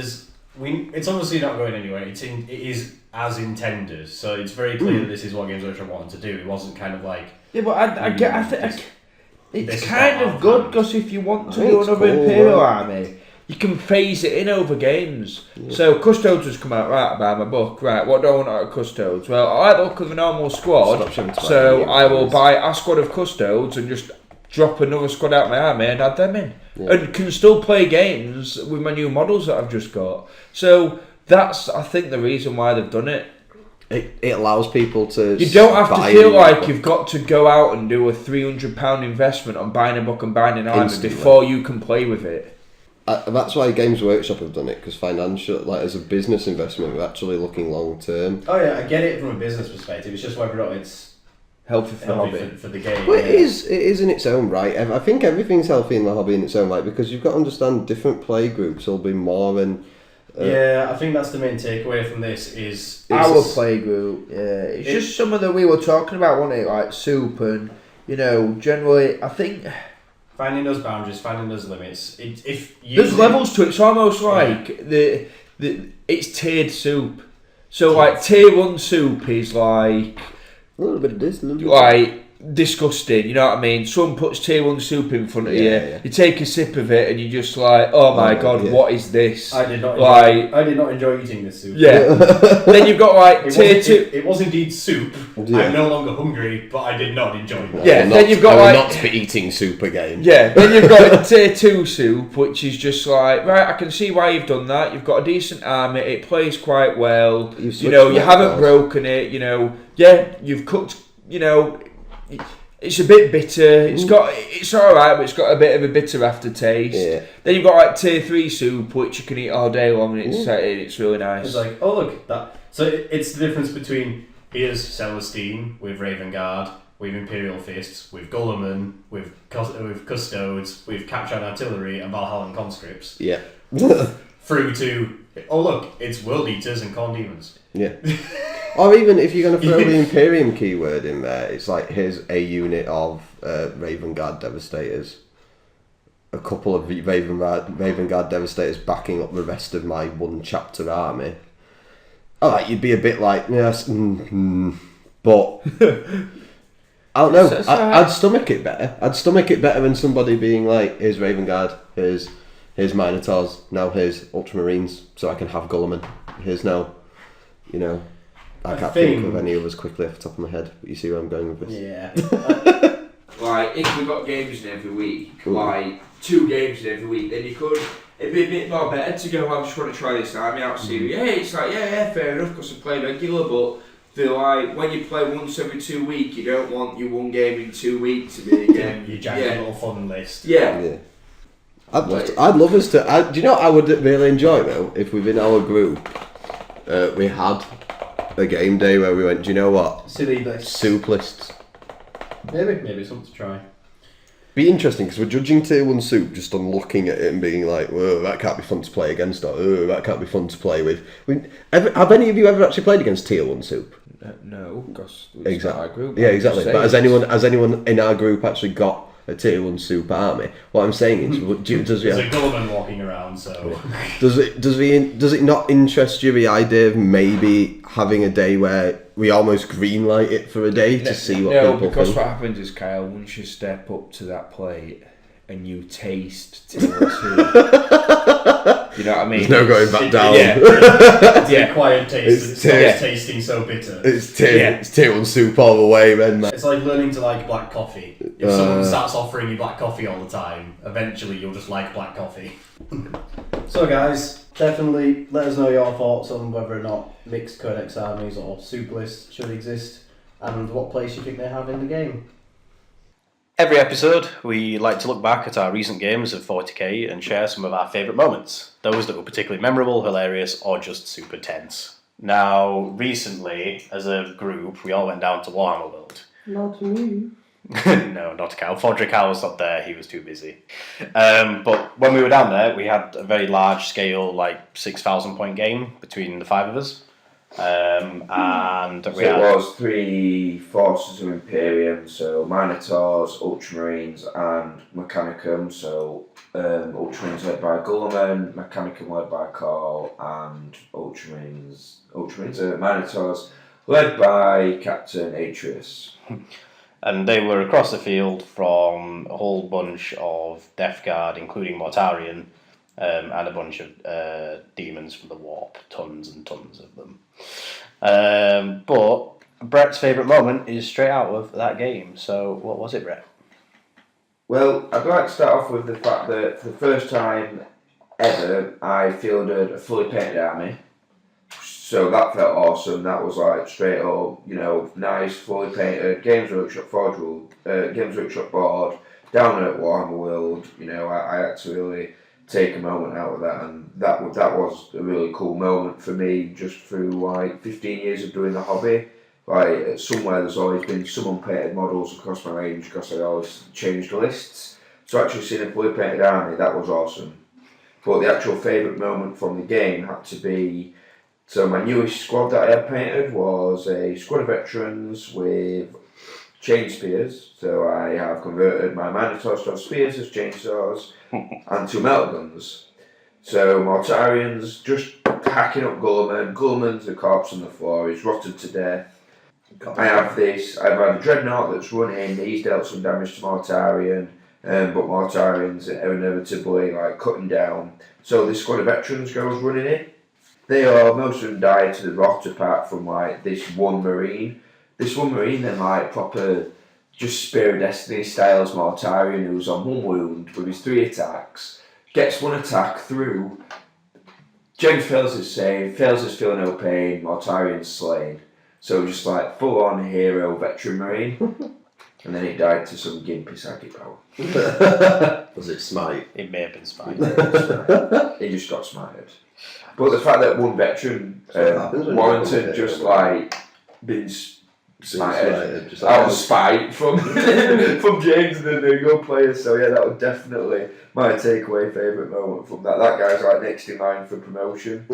A: it's obviously not going anywhere. It is as intended, so it's very clear that this is what Games Workshop wanted to do. It wasn't kind of like...
C: Yeah, but I think it's kind of good, because if you want to do another Imperial army, you can phase it in over games. Yeah. So Custodes has come out, right, I buy my book, right, what do I want out of Custodes? Well, I like the look of a normal squad, so I will buy a squad of Custodes and just drop another squad out of my army and add them in. Yeah. And can still play games with my new models that I've just got. So that's, I think, the reason why they've done it.
B: It allows people to...
C: You don't have to feel like you've got to go out and do a £300 investment on buying a book and buying an army before you can play with it.
B: That's why Games Workshop have done it, because financial, like as a business investment, we're actually looking long term.
A: Oh yeah, I get it from a business perspective. It's just whether or not it's
C: healthy for the hobby,
A: for the game.
B: But it is in its own right. I think everything's healthy in the hobby in its own right, because you've got to understand different play groups will be more than...
A: yeah, I think that's the main takeaway from this is...
C: Our play group, yeah. It's just some of the we were talking about, wasn't it? Like soup and, you know, generally, I think...
A: Finding those boundaries, finding those limits.
C: There's levels to it. It's almost like it's tiered soup. So like tier 1 soup is like...
B: A little bit of this, a little bit
C: like disgusting, you know what I mean? Someone puts tier 1 soup in front of you, you take a sip of it and you're just like, oh my god, what is this?
A: I did not enjoy eating this soup.
C: Yeah. Then you've got like tier 2.
A: It was indeed soup. Yeah. I'm no longer hungry, but I did not enjoy it.
C: Yeah, then you've got
B: I will not be eating soup again.
C: Yeah, then you've got tier 2 soup, which is just like, right, I can see why you've done that. You've got a decent army, it plays quite well. You know, you haven't broken it, you know. Yeah, you've cooked, you know, it's a bit bitter. It's alright, but it's got a bit of a bitter aftertaste. Yeah. Then you've got like tier 3 soup, which you can eat all day long, and it's really nice.
A: It's like, oh look, that. So it's the difference between here's Celestine with Raven Guard, with Imperial Fists, with Gulliman, with Custodes, with Captured Artillery and Valhallan Conscripts.
B: Yeah.
A: Through to, oh look, it's World Eaters and Corn Demons.
B: Yeah. Or even if you're going to throw the Imperium keyword in there, it's like, here's a unit of Raven Guard Devastators. A couple of Raven Guard Devastators backing up the rest of my 1 chapter army. Alright, you'd be a bit like, yes, but... I don't know, I'd stomach it better. I'd stomach it better than somebody being like, here's Raven Guard, here's Minotaurs, now here's Ultramarines, so I can have Gulliman. Here's now, you know... I can't think of any others quickly off the top of my head, but you see where I'm going with this.
A: Yeah.
C: Like, if we got games in every week, like 2 games in every week, then it'd be a bit more better to go, I just want to try this army out, see. Yeah, it's like, yeah, fair enough, because I play regular, but feel like when you play once every 2 weeks, you don't want your 1 game in 2 weeks to be a game.
A: Your giant little fun list.
C: Yeah.
B: I'd love us to... do you know what I would really enjoy, though? If within our group, we had... a game day where we went, do you know what?
A: Silly lists.
B: Soup lists.
A: Maybe something to try.
B: Be interesting, because we're judging tier 1 soup just on looking at it and being like, whoa, that can't be fun to play against, or oh, that can't be fun to play with. Have any of you ever actually played against tier 1 soup?
C: No, because
B: exactly.
C: Our group.
B: Yeah, exactly. But has anyone in our group actually got a tier 1 super army. What I'm saying is, does
A: There's
B: it
A: a Gulliman walking around, so...
B: does it not interest you, the idea of maybe having a day where we almost greenlight it for a day to see what people
C: because
B: think?
C: what happens is, Kyle, once you step up to that plate and you taste tier 2, you know what I mean?
B: There's no going back down.
A: It's an acquired taste. It's tasting so bitter.
B: It's tier 1 soup all the way, then.
A: It's like learning to like black coffee. If someone starts offering you black coffee all the time, eventually you'll just like black coffee. So guys, definitely let us know your thoughts on whether or not mixed Codex armies or soup lists should exist, and what place you think they have in the game. Every episode, we like to look back at our recent games of 40k and share some of our favourite moments, those that were particularly memorable, hilarious, or just super tense. Now, recently, as a group, we all went down to Warhammer World.
B: Not me.
A: No, not Cal. Fodrick Cal was not there, he was too busy. But when we were down there, we had a very large scale, like 6,000 point game between the 5 of us. And
C: so it was 3 forces of Imperium, so Minotaurs, Ultramarines and Mechanicum. So Ultramarines led by Gulliman, Mechanicum led by Carl, and Minotaurs led by Captain Atreus.
A: And they were across the field from a whole bunch of Death Guard, including Mortarion, and a bunch of demons from the Warp, tons and tons of them. But Brett's favourite moment is straight out of that game, so what was it, Brett?
C: Well, I'd like to start off with the fact that for the first time ever, I fielded a fully painted army. So that felt awesome. That was like straight up, nice, fully painted Games Workshop Games Workshop board down at Warhammer World. I had to really take a moment out of that, and that was a really cool moment for me. Just through like 15 years of doing the hobby, like somewhere there's always been some unpainted models across my range because I always changed lists. So actually seeing a fully painted army, that was awesome. But the actual favourite moment from the game had to be, so my newest squad that I had painted was a squad of veterans with chain spears. So I have converted my Minotaurs to have spears as chainsaws and 2 melta guns. So Mortarions just hacking up Gulliman. Gulliman's a corpse on the floor, he's rotted to death. I've had a Dreadnought that's run in, he's dealt some damage to Mortarion, but Mortarions are inevitably like cutting down. So this squad of veterans goes running in. Most of them died to the rot apart from like this one Marine. This one Marine then like proper just Spear of Destiny styles Mortarion, who's on 1 wound with his 3 attacks, gets 1 attack through. James fails his save, fails his feel no pain, Mortarion's slain. So just like full on hero veteran Marine. And then he died to some gimpy psychic power.
B: Was it Smite?
A: It may have been Smite.
C: He just got smited. But the fact that one veteran warranted just like being smited
B: just like
C: out of spite from James and the Bingo players. So yeah, that was definitely my takeaway favourite moment from that. That guy's like next in line for promotion.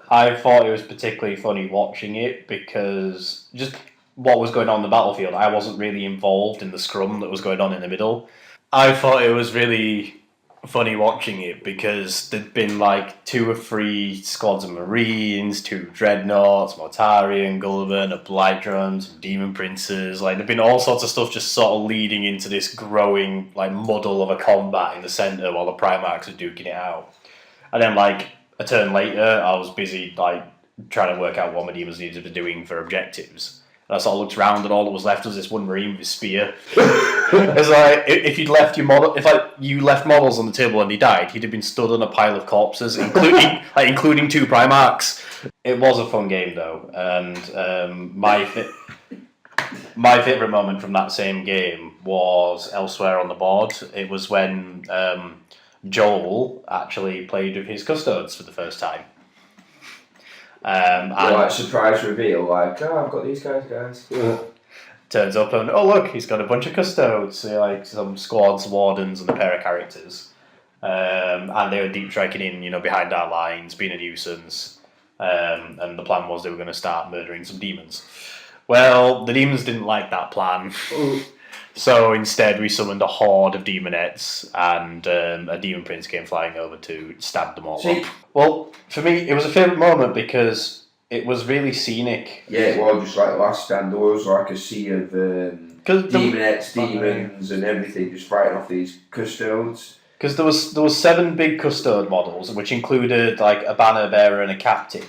A: I thought it was particularly funny watching it because just what was going on in the battlefield, I wasn't really involved in the scrum that was going on in the middle. I thought it was really funny watching it because there'd been like 2 or 3 squads of Marines, 2 Dreadnoughts, Mortarion, Gulliman, a Blight Drum, some Demon Princes. Like there'd been all sorts of stuff just sort of leading into this growing like muddle of a combat in the centre while the Primarchs are duking it out. And then like a turn later, I was busy like trying to work out what my demons needed to be doing for objectives. And I sort of looked around and all that was left was this one Marine with his spear. It's like, if you'd left your model, if like you left models on the table and he died, he'd have been stood on a pile of corpses, including 2 Primarchs. It was a fun game though, and my favourite moment from that same game was elsewhere on the board. It was when Joel actually played with his Custodes for the first time. And
C: like surprise reveal, like, I've got these guys.
A: Turns up and, oh look, he's got a bunch of Custodes, so like some squads, wardens and a pair of characters. And they were deep striking in, behind our lines, being a nuisance. And the plan was they were going to start murdering some demons. Well, the demons didn't like that plan. So instead, we summoned a horde of demonettes, and a demon prince came flying over to stab them all up. Well, for me, it was a favourite moment because it was really scenic.
D: Yeah, it was just like Last Stand. There was like a sea of demonettes, demons, and everything just fighting off these custodes.
A: Because there was 7 big custode models, which included like a banner bearer and a captain.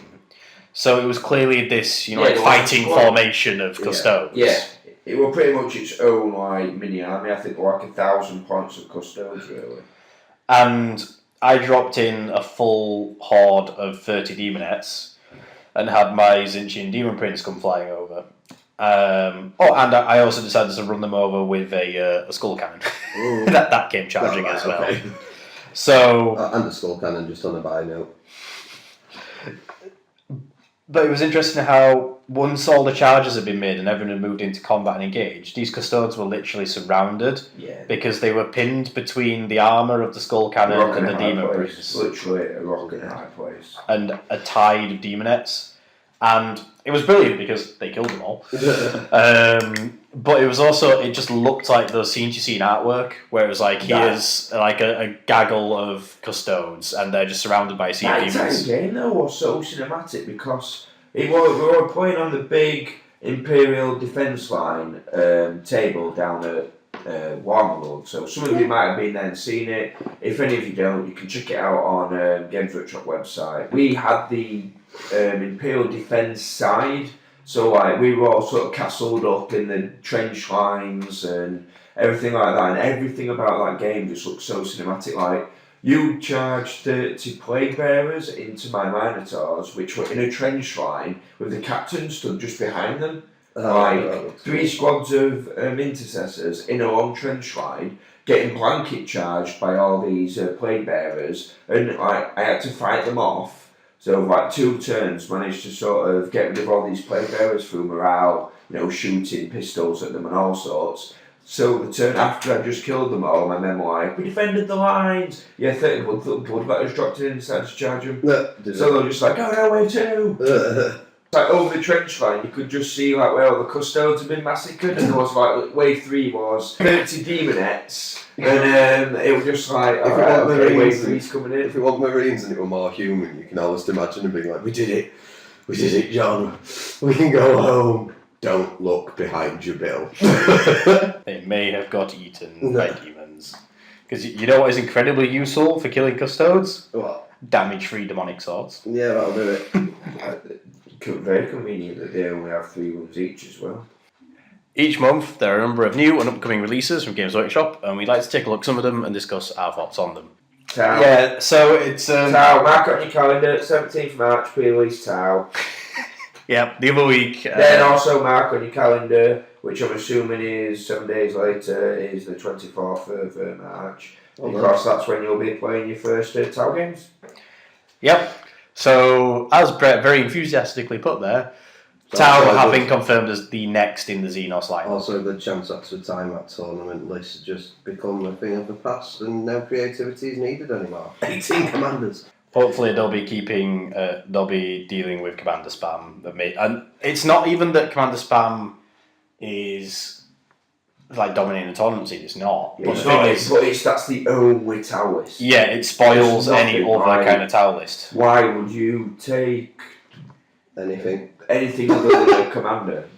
A: So it was clearly this, fighting formation of custodes.
D: Yeah. It was pretty much its own like mini army. I think like 1,000 points of custodes really.
A: And I dropped in a full horde of 30 demonettes and had my Zinchian demon prince come flying over. And I also decided to run them over with a skull cannon. that came charging as well. Okay. So
B: and the skull cannon just on a by note.
A: But it was interesting how once all the charges had been made and everyone had moved into combat and engaged, these custodes were literally surrounded because they were pinned between the armour of the skull cannon and the demon prince.
D: Literally a rock in a high place.
A: And a tide of demonettes. And it was brilliant because they killed them all. But it was also, it just looked like those scenes you see in artwork, where it was like, here's like a gaggle of custodes, and they're just surrounded by a sea of demons.
D: That game though was so cinematic because we were playing on the big Imperial defence line table down at Warhammer World. So some of you might have been there and seen it. If any of you don't, you can check it out on Games Workshop website. We had the Imperial defence side. So like we were all sort of castled up in the trench lines and everything like that, and everything about that game just looked so cinematic. Like you charged 30 plague bearers into my Minotaurs, which were in a trench line with the captain stood just behind them. Like 3 squads of intercessors in a long trench line, getting blanket charged by all these plague bearers, and I had to fight them off. So like 2 turns managed to sort of get rid of all these plague bearers through morale, shooting pistols at them and all sorts. So the turn after I just killed them all, my men were like, we defended the lines. Yeah, 30 blood batters dropped in and started to charge them. So they were just like, oh no, where to? Like over the trench line, you could just see like where all the custodes had been massacred, and there was like wave 3 was 30 demonettes. And it was just like, wave 3's coming in.
B: If you want Marines and it were more human, you can almost imagine them being like, we did it, John. We can go home. Don't look behind you, Bill.
A: They may have got eaten by demons. Because you know what is incredibly useful for killing custodes?
B: What?
A: Damage-free demonic swords.
B: Yeah, that'll do it.
D: Very convenient that they only have 3 ones each as well.
A: Each month, there are a number of new and upcoming releases from Games Workshop, and we'd like to take a look at some of them and discuss our thoughts on them.
D: Tau.
A: Yeah, so it's...
D: Tau, mark on your calendar, 17th March, pre-release Tau.
A: Yeah, the other week...
D: Then also mark on your calendar, which I'm assuming is 7 days later, is the 24th of March. Because that's when you'll be playing your first Tau games.
A: Yep. So, as Brett very enthusiastically put there, Tau have been confirmed as the next in the Xenos lineup.
B: Also, the chance that to time that tournament list just become a thing of the past, and no creativity is needed anymore. 18 commanders.
A: Hopefully, they'll be dealing with commander spam. And it's not even that commander spam is like dominating the tournament scene. It's not.
D: Yeah, that's the only Tau list.
A: Yeah, it spoils any other kind of Tau list.
D: Why would you take
B: anything
D: other than a commander?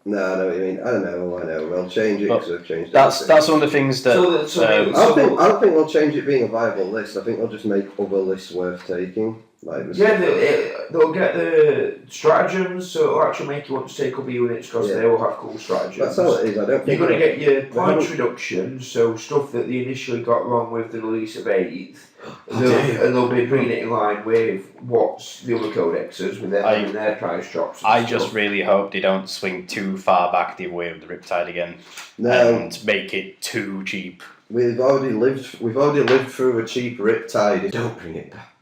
B: No, I know what you mean. I know. We'll change it because we've changed it.
A: That's one of the things that...
B: I don't think we'll change it being a viable list. I think we'll just make other lists worth taking.
D: They'll get the stratagems, so it'll actually make you want to take other units because they will have cool stratagems.
B: That's all it is. I don't think
D: you're going to get your points reduction, so stuff that they initially got wrong with the release of 8th, and they'll be bringing it in line with what's the other codexes with their price drops.
A: I just really hope they don't swing too far back the way of the Riptide again and make it too cheap.
B: We've already lived through a cheap Riptide. Don't bring it back.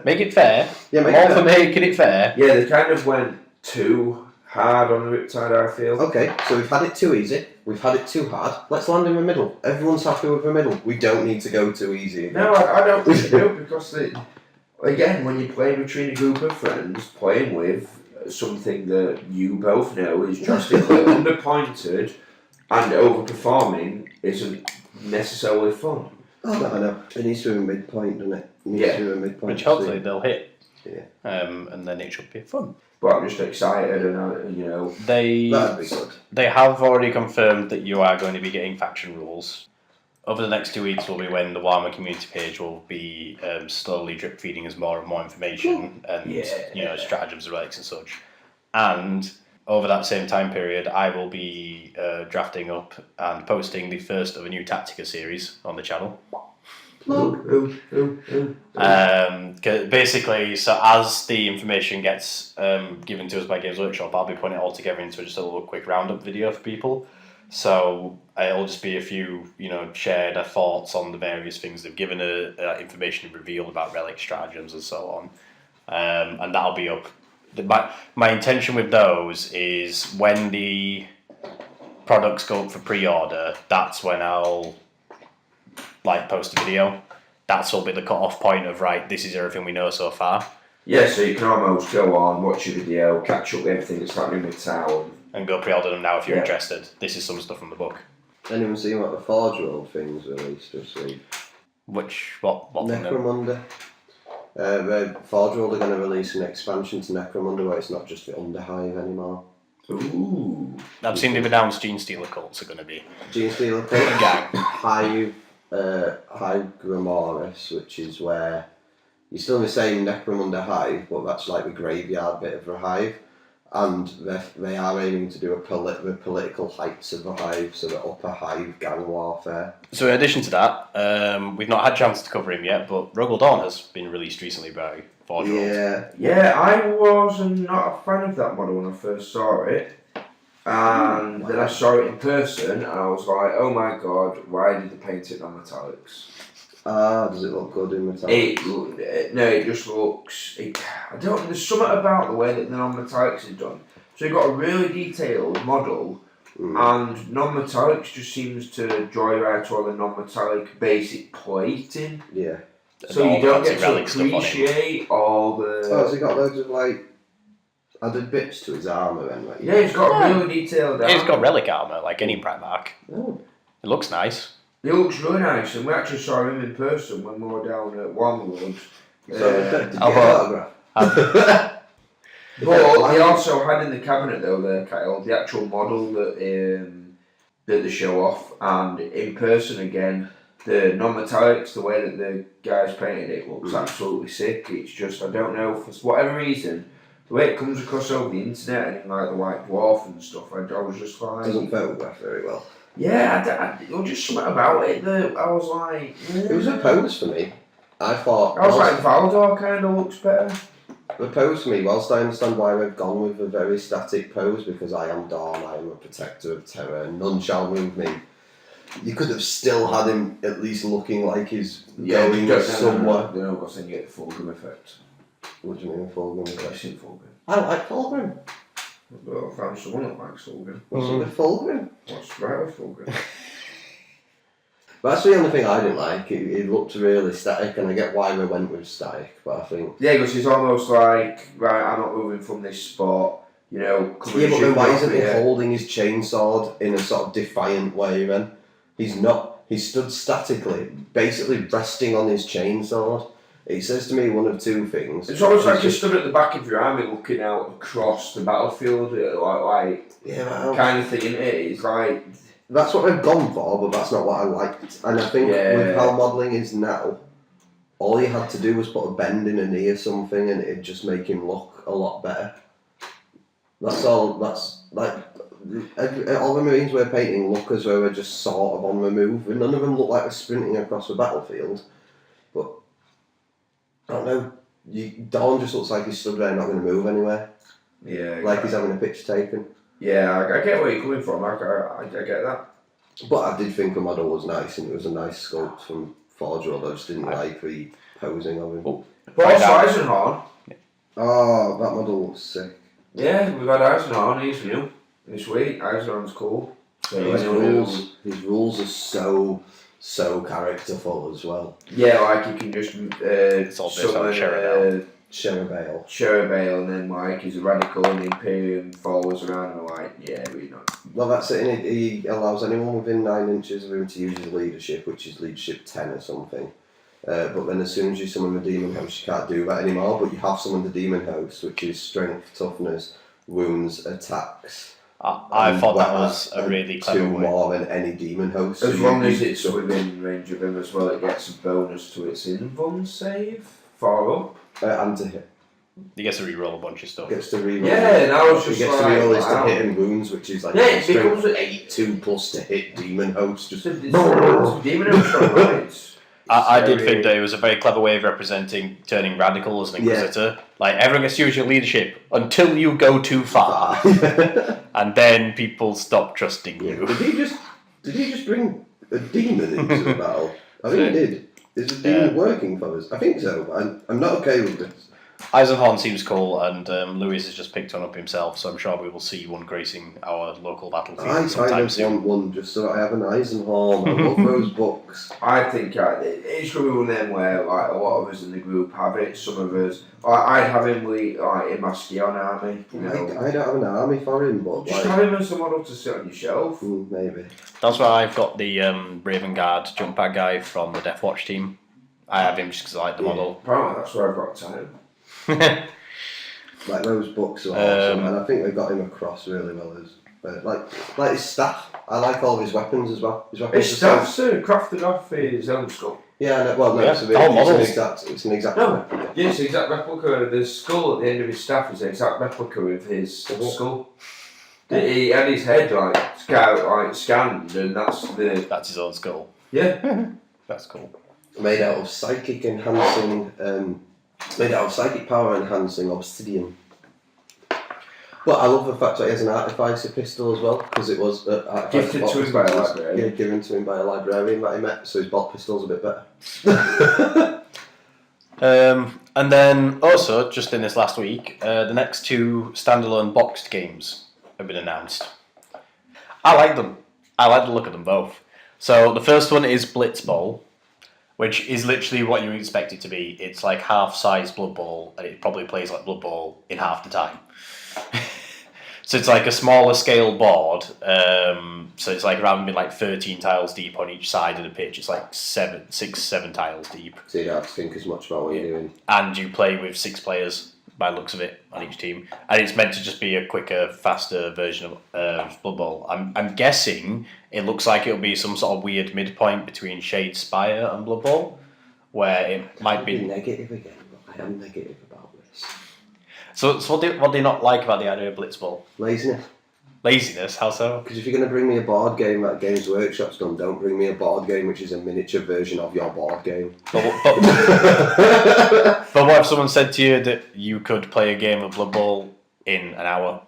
A: Make it fair.
B: Yeah,
A: for making it fair.
D: Yeah, they kind of went too hard on the Riptide, I feel.
B: Okay, so we've had it too easy. We've had it too hard. Let's land in the middle. Everyone's happy with the middle. We don't need to go too easy again.
D: No, I don't think you do, because again, when you're playing between a group of friends, playing with something that you both know is drastically underpointed, and overperforming isn't necessarily fun.
B: Oh, I know. It needs to be a midpoint, doesn't it? It needs to be a midpoint.
A: Which hopefully they'll hit.
B: Yeah.
A: And then it should be fun.
D: But I'm just excited, and you know,
B: That'd be good.
A: They have already confirmed that you are going to be getting faction rules. Over the next 2 weeks will be when the Warhammer community page will be slowly drip feeding us more and more information and stratagems, relics and such. And over that same time period, I will be drafting up and posting the first of a new Tactica series on the channel. Basically, so as the information gets given to us by Games Workshop, I'll be putting it all together into just a little quick roundup video for people. So it'll just be a few, shared thoughts on the various things they've given, information revealed about relic stratagems and so on, and that'll be up. My intention with those is when the products go up for pre-order, that's when I'll post a video. That's will be the cut-off point of, right, this is everything we know so far.
D: Yeah, so you can almost go on, watch your video, catch up with everything that's happening with town.
A: And go pre-order them now if you're interested. This is some stuff from the book.
B: Anyone seen what the Forge World things released this week?
A: What
B: Necromunda. Forge World are going to release an expansion to Necromunda where it's not just the Underhive anymore.
D: Ooh.
A: I've seen they've announced Gene Stealer cults are going to be.
B: Gene Stealer cult. Hive Gramoris, which is where you're still in the same Necromunda hive, but that's like the graveyard bit of the hive. And they are aiming to do the political heights of the hive, so the upper hive gang warfare. So
A: in addition to that, we've not had a chance to cover him yet, but Rogal Dawn has been released recently by Forge World.
D: Yeah, I was not a fan of that model when I first saw it. And then I saw it in person, and I was like, oh my god, why did they paint it on metallics?
B: Does it look good in metallics?
D: It just looks... there's something about the way that the non-metallics is done. So you've got a really detailed model, and non-metallics just seems to joyride to all the non-metallic basic plating.
B: Yeah.
D: So you don't get to appreciate all the...
B: Oh, has he got loads of, added bits to his armour then?
D: Yeah, he's got really detailed armour.
A: He's got relic armour, like any Primarch.
B: Oh.
A: It looks nice.
D: It looks really nice, and we actually saw him in person when we were down at Warhammer World.
B: Did you get an autograph?
D: But he also had in the cabinet though the actual model that they show off, and in person again, the non-metallics, the way that the guys painted it looks absolutely sick. It's just, I don't know, for whatever reason, the way it comes across over the internet and in the White Dwarf and stuff, I was just like...
B: Doesn't photograph very well.
D: Yeah, it was just something about it that I was like...
B: It was a pose for me. I was
D: like, Valdor kind of looks better.
B: The pose for me, whilst I understand why they've gone with a very static pose, because I am Dawn, I am a protector of terror, none shall move me, you could have still had him at least looking like he's going somewhere.
D: No, because then you get the Fulgrim effect.
B: What do you mean, Fulgrim effect?
D: I've seen Fulgrim.
B: I like Fulgrim.
D: Well, I found someone that likes Fulgrim.
B: What's with Fulgrim?
D: What's right with Fulgrim?
B: That's the only thing I didn't like. It looked really static, and I get why they went with static, but I think...
D: Yeah, because it's almost like, right, I'm not moving from this spot,
B: Yeah, but then why isn't he holding his chainsword in a sort of defiant way then? He's not. He stood statically, basically resting on his chainsword. It says to me one of two things.
D: It's almost like you stood at the back of your army looking out across the battlefield, kind of thing, isn't it? It's like...
B: That's what they've gone for, but that's not what I liked. And I think with how modelling is now, all you had to do was put a bend in a knee or something and it'd just make him look a lot better. That's all. That's like... all the Marines we're painting look as though they're just sort of on the move, and none of them look like they're sprinting across the battlefield. But I don't know. Dawn just looks like he's stood there, not going to move anywhere.
D: Yeah,
B: like he's having a pitch taken.
D: Yeah, I get where you're coming from. I get that.
B: But I did think the model was nice, and it was a nice sculpt from Forge World. I just didn't like the posing of him.
D: But also Eisenhorn.
B: Oh, that model looks sick.
D: Yeah, we've had Eisenhorn. He's new. This week, Eisenhorn's cool. So
B: his rules are so characterful as well.
D: Yeah, like you can just
A: it's all based on Sheridan.
B: Cherubale.
D: and then like he's a radical and the Imperium follows around and like, yeah, we're not.
B: Well, that's it. And he allows anyone within 9 inches of him to use his leadership, which is leadership 10 or something. But then as soon as you summon the Demon Host, you can't do that anymore. But you have summoned the Demon Host, which is strength, toughness, wounds, attacks.
A: I thought that was a really clever
B: 2
A: way.
B: more than any Demon Host.
D: As long as it's within range of him as well, it gets a bonus to its invuln save, far up.
B: And to hit.
A: He gets to reroll a bunch of stuff.
B: Gets to reroll.
D: Yeah, and I was
B: He
D: just
B: gets to
D: like,
B: reroll his
D: wow.
B: to hit and wounds, which is like
D: Yeah, it
B: strength
D: becomes
B: 8/2 plus to hit Demon Host. Just
D: Demon Host on right.
A: I did think that it was a very clever way of representing turning radical as an Inquisitor. Like, everyone gets to use your leadership until you go too far, and then people stop trusting you.
B: Did he just bring a demon into the battle? I think he did. Is the demon working for us? I think so. I'm not okay with this.
A: Eisenhorn seems cool, and Lewis has just picked one up himself, so I'm sure we will see one gracing our local battlefield
B: I
A: sometime
B: kind of
A: soon.
B: want one just so I have an Eisenhorn. I love those books.
D: I think it's going to be one of them where like a lot of us in the group have it. Some of us, I'd have him in my Skion army. You know.
B: I don't have an army for him, but
D: Just
B: like,
D: have him as a model to sit on your shelf.
B: maybe.
A: That's why I've got the Raven Guard jump pad guy from the Death Watch team. I have him just because I like the model.
D: Apparently that's where I've got time.
B: Like those books are awesome, and I think they got him across really well as like his staff. I like all of his weapons as well.
D: His staff's crafted off his own skull.
B: Yeah, no,
A: Yeah,
B: it's an exact.
D: No, yes, exact replica. The skull at the end of his staff is an exact replica of his skull. He had his head scanned, and
A: That's his own skull.
D: Yeah.
A: That's cool.
B: Made out of psychic power enhancing obsidian. But I love the fact that he has an artificer pistol as well, because it was
D: Gifted to him by a librarian.
B: Yeah, given to him by a librarian that he met, so his bolt pistol's a bit better.
A: And then also, just in this last week, the next 2 standalone boxed games have been announced. I like them. I like the look of them both. So the first one is Blitzball, which is literally what you expect it to be. It's like half-size Blood Bowl, and it probably plays like Blood Bowl in half the time. So it's like a smaller scale board. So it's like rather than being like 13 tiles deep on each side of the pitch, it's like 7 tiles deep.
B: So you don't have to think as much about what you're doing.
A: And you play with 6 players, by the looks of it, on each team. And it's meant to just be a quicker, faster version of Blood Bowl. I'm guessing it looks like it'll be some sort of weird midpoint between Shade Spire and Blood Bowl, where it might be
B: negative again, but I am negative about this.
A: So what do you not like about the idea of Blitzball?
B: Laziness.
A: Laziness, how so?
B: Because if you're going to bring me a board game that Games Workshop's done, don't bring me a board game which is a miniature version of your board game.
A: But what if someone said to you that you could play a game of Blood Bowl in an hour?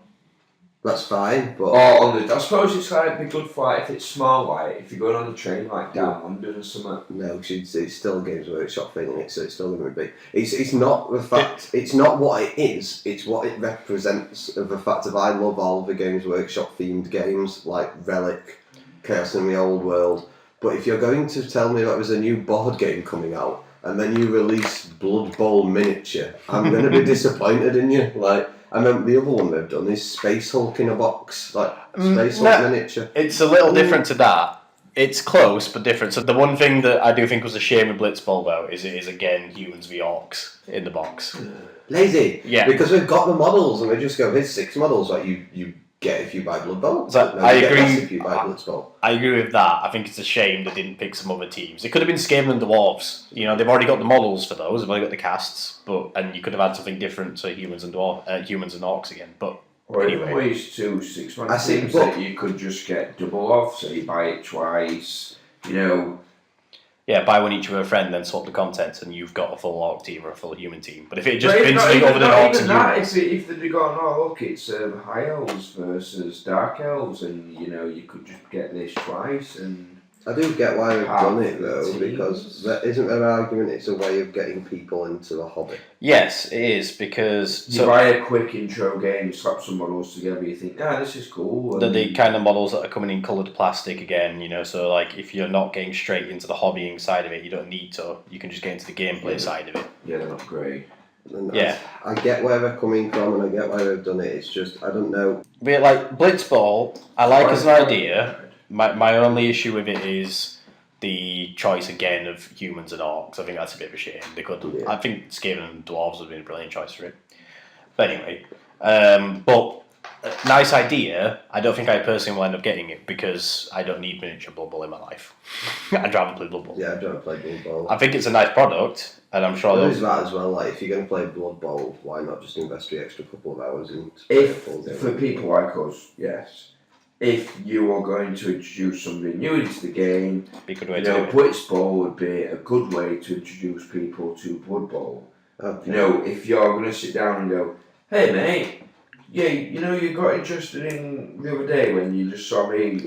B: That's fine, but...
D: I suppose it's like be good for if it's small, like if you're going on the train like down London or something.
B: No, it's still a Games Workshop thing, isn't it? So it's still going to be... It's not the fact... It's not what it is, it's what it represents of the fact that I love all of the Games Workshop themed games, like Relic, Chaos in the Old World. But if you're going to tell me that there's a new board game coming out, and then you release Blood Bowl miniature, I'm going to be disappointed in you. Like... I remember the other one they've done is Space Hulk in a box, like Space Hulk miniature.
A: It's a little different to that. It's close, but different. So the one thing that I do think was a shame with Blitzball, though, is it is again humans v orcs in the box.
B: Lazy.
A: Yeah.
B: Because we've got the models, and we just go, here's 6 models that you get if you buy Blood Bowl.
A: So
B: no,
A: I
B: you get
A: agree.
B: less if you buy Blitzball.
A: I agree with that. I think it's a shame they didn't pick some other teams. It could have been Skaven Dwarves. You know, they've already got the models for those. They've already got the casts, and you could have had something different to humans and orcs again. But
D: Or
A: anyway,
D: even ways to 6-man
B: I see,
D: teams
B: but-
D: that you could just get double off, so you buy it twice. You know,
A: yeah, buy one each with a friend, then swap the contents, and you've got a full orc team or a full human team. But if it just
D: But
A: been
D: not
A: something
D: even-
A: over the
D: not
A: orcs
D: even
A: and
D: that,
A: humans,
D: if they'd gone, oh look, it's high elves versus dark elves, and you know you could just get this twice, and
B: I do get why they've done it, though,
D: Teams.
B: because there isn't an argument it's a way of getting people into the hobby.
A: yes, it is because
D: you buy a quick intro game, slap some models together, you think, this is cool.
A: the kind of models that are coming in coloured plastic again, you know, so like if you're not getting straight into the hobbying side of it, you don't need to. You can just get into the gameplay side of it.
D: Yeah, they're not great.
B: And
A: Yeah.
B: I get where they're coming from and I get why they've done it. It's just, I don't know.
A: But like Blitzball, I like as an idea. My only issue with it is the choice again of humans and orcs. I think that's a bit of a shame. They could.
B: Yeah.
A: I think Skaven and dwarves would have been a brilliant choice for it. But anyway, but nice idea. I don't think I personally will end up getting it because I don't need miniature Blood Bowl in my life. I'd rather play Blood Bowl.
B: Yeah, I'd rather play Blood Bowl.
A: I think it's a nice product, and I'm sure
B: There
A: those.
B: is that as well. Like, if you're going to play Blood Bowl, why not just invest the extra couple of hours in?
D: If, for people like us, yes. If you are going to introduce somebody new into the game,
A: Be a good way to do it.
D: Blitzball would be a good way to introduce people to Blood Bowl.
B: Okay.
D: If you're going to sit down and go, hey mate, yeah, you got interested in the other day when you just saw me,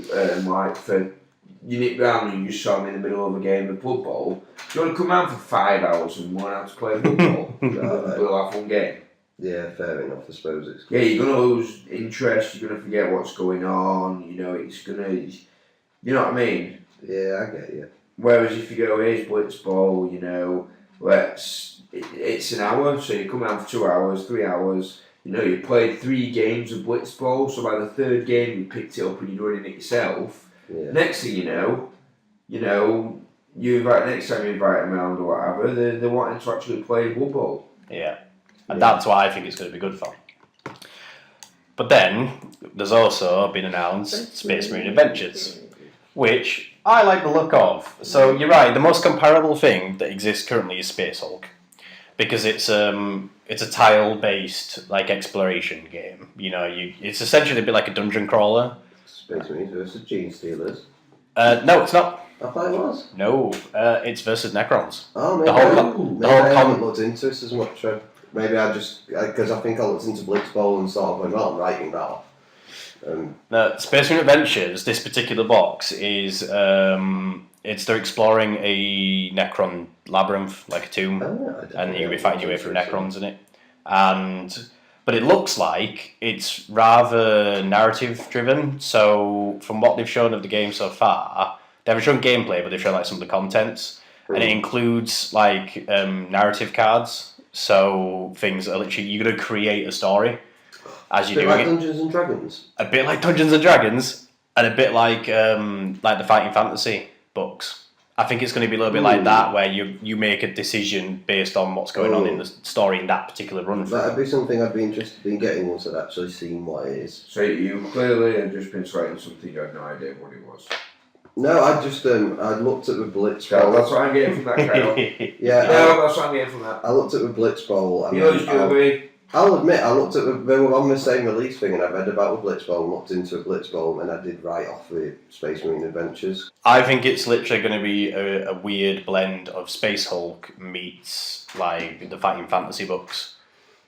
D: you nipped round and you just saw me in the middle of a game of Blood Bowl. Do you want to come round for 5 hours and learn how to play Blood Bowl? We'll have one game.
B: Yeah, fair enough. I suppose it's.
D: Yeah, you're gonna lose interest. You're gonna forget what's going on. It's gonna. You know what I mean?
B: Yeah, I get you.
D: Whereas if you go, here's Blitzball, it's an hour, so you come out for 2 hours, 3 hours. You played 3 games of Blitzball, so by the 3rd game you picked it up and you're running it yourself.
B: Yeah.
D: Next thing you know, next time you invite them around or whatever, they're wanting to actually play Blood Bowl.
A: Yeah. And that's what I think it's going to be good for. But then, there's also been announced Space Marine Adventures, which I like the look of. So you're right, the most comparable thing that exists currently is Space Hulk, because it's a tile-based like exploration game. It's essentially a bit like a dungeon crawler.
B: Space Marines versus Gene Stealers.
A: No, it's not.
B: I thought it was.
A: No, it's versus Necrons.
B: Oh, maybe,
A: The whole
B: I haven't looked into this as much. Maybe I just, because I think I looked into Blitzball and sort of went, well, I'm writing that off.
A: No, Space Marine Adventures, this particular box is, they're exploring a Necron labyrinth, like a tomb, and you'll be fighting your way through Necrons in it. But it looks like it's rather narrative driven, so from what they've shown of the game so far, they haven't shown gameplay, but they've shown like some of the contents, and it includes like narrative cards. So things are literally, you're going to create a story as you're doing it.
B: Dungeons and Dragons?
A: A bit like Dungeons and Dragons, and a bit like the Fighting Fantasy books. I think it's going to be a little bit like that, where you make a decision based on what's going on in the story in that particular run.
B: That'd be something I'd be interested in getting once I'd actually seen what it is.
D: So you clearly have just been citing something you had no idea what it was.
B: No, I just I looked at the Blitzball.
D: That's what I'm getting from that, Kyle.
B: Yeah,
D: that's what I'm getting from that.
B: I looked at the Blitzball.
D: And
B: I'll admit, I looked at they were on the same release thing, and I read about the Blitzball and looked into a Blitzball, and I did write off the Space Marine Adventures.
A: I think it's literally going to be a weird blend of Space Hulk meets like the Fighting Fantasy books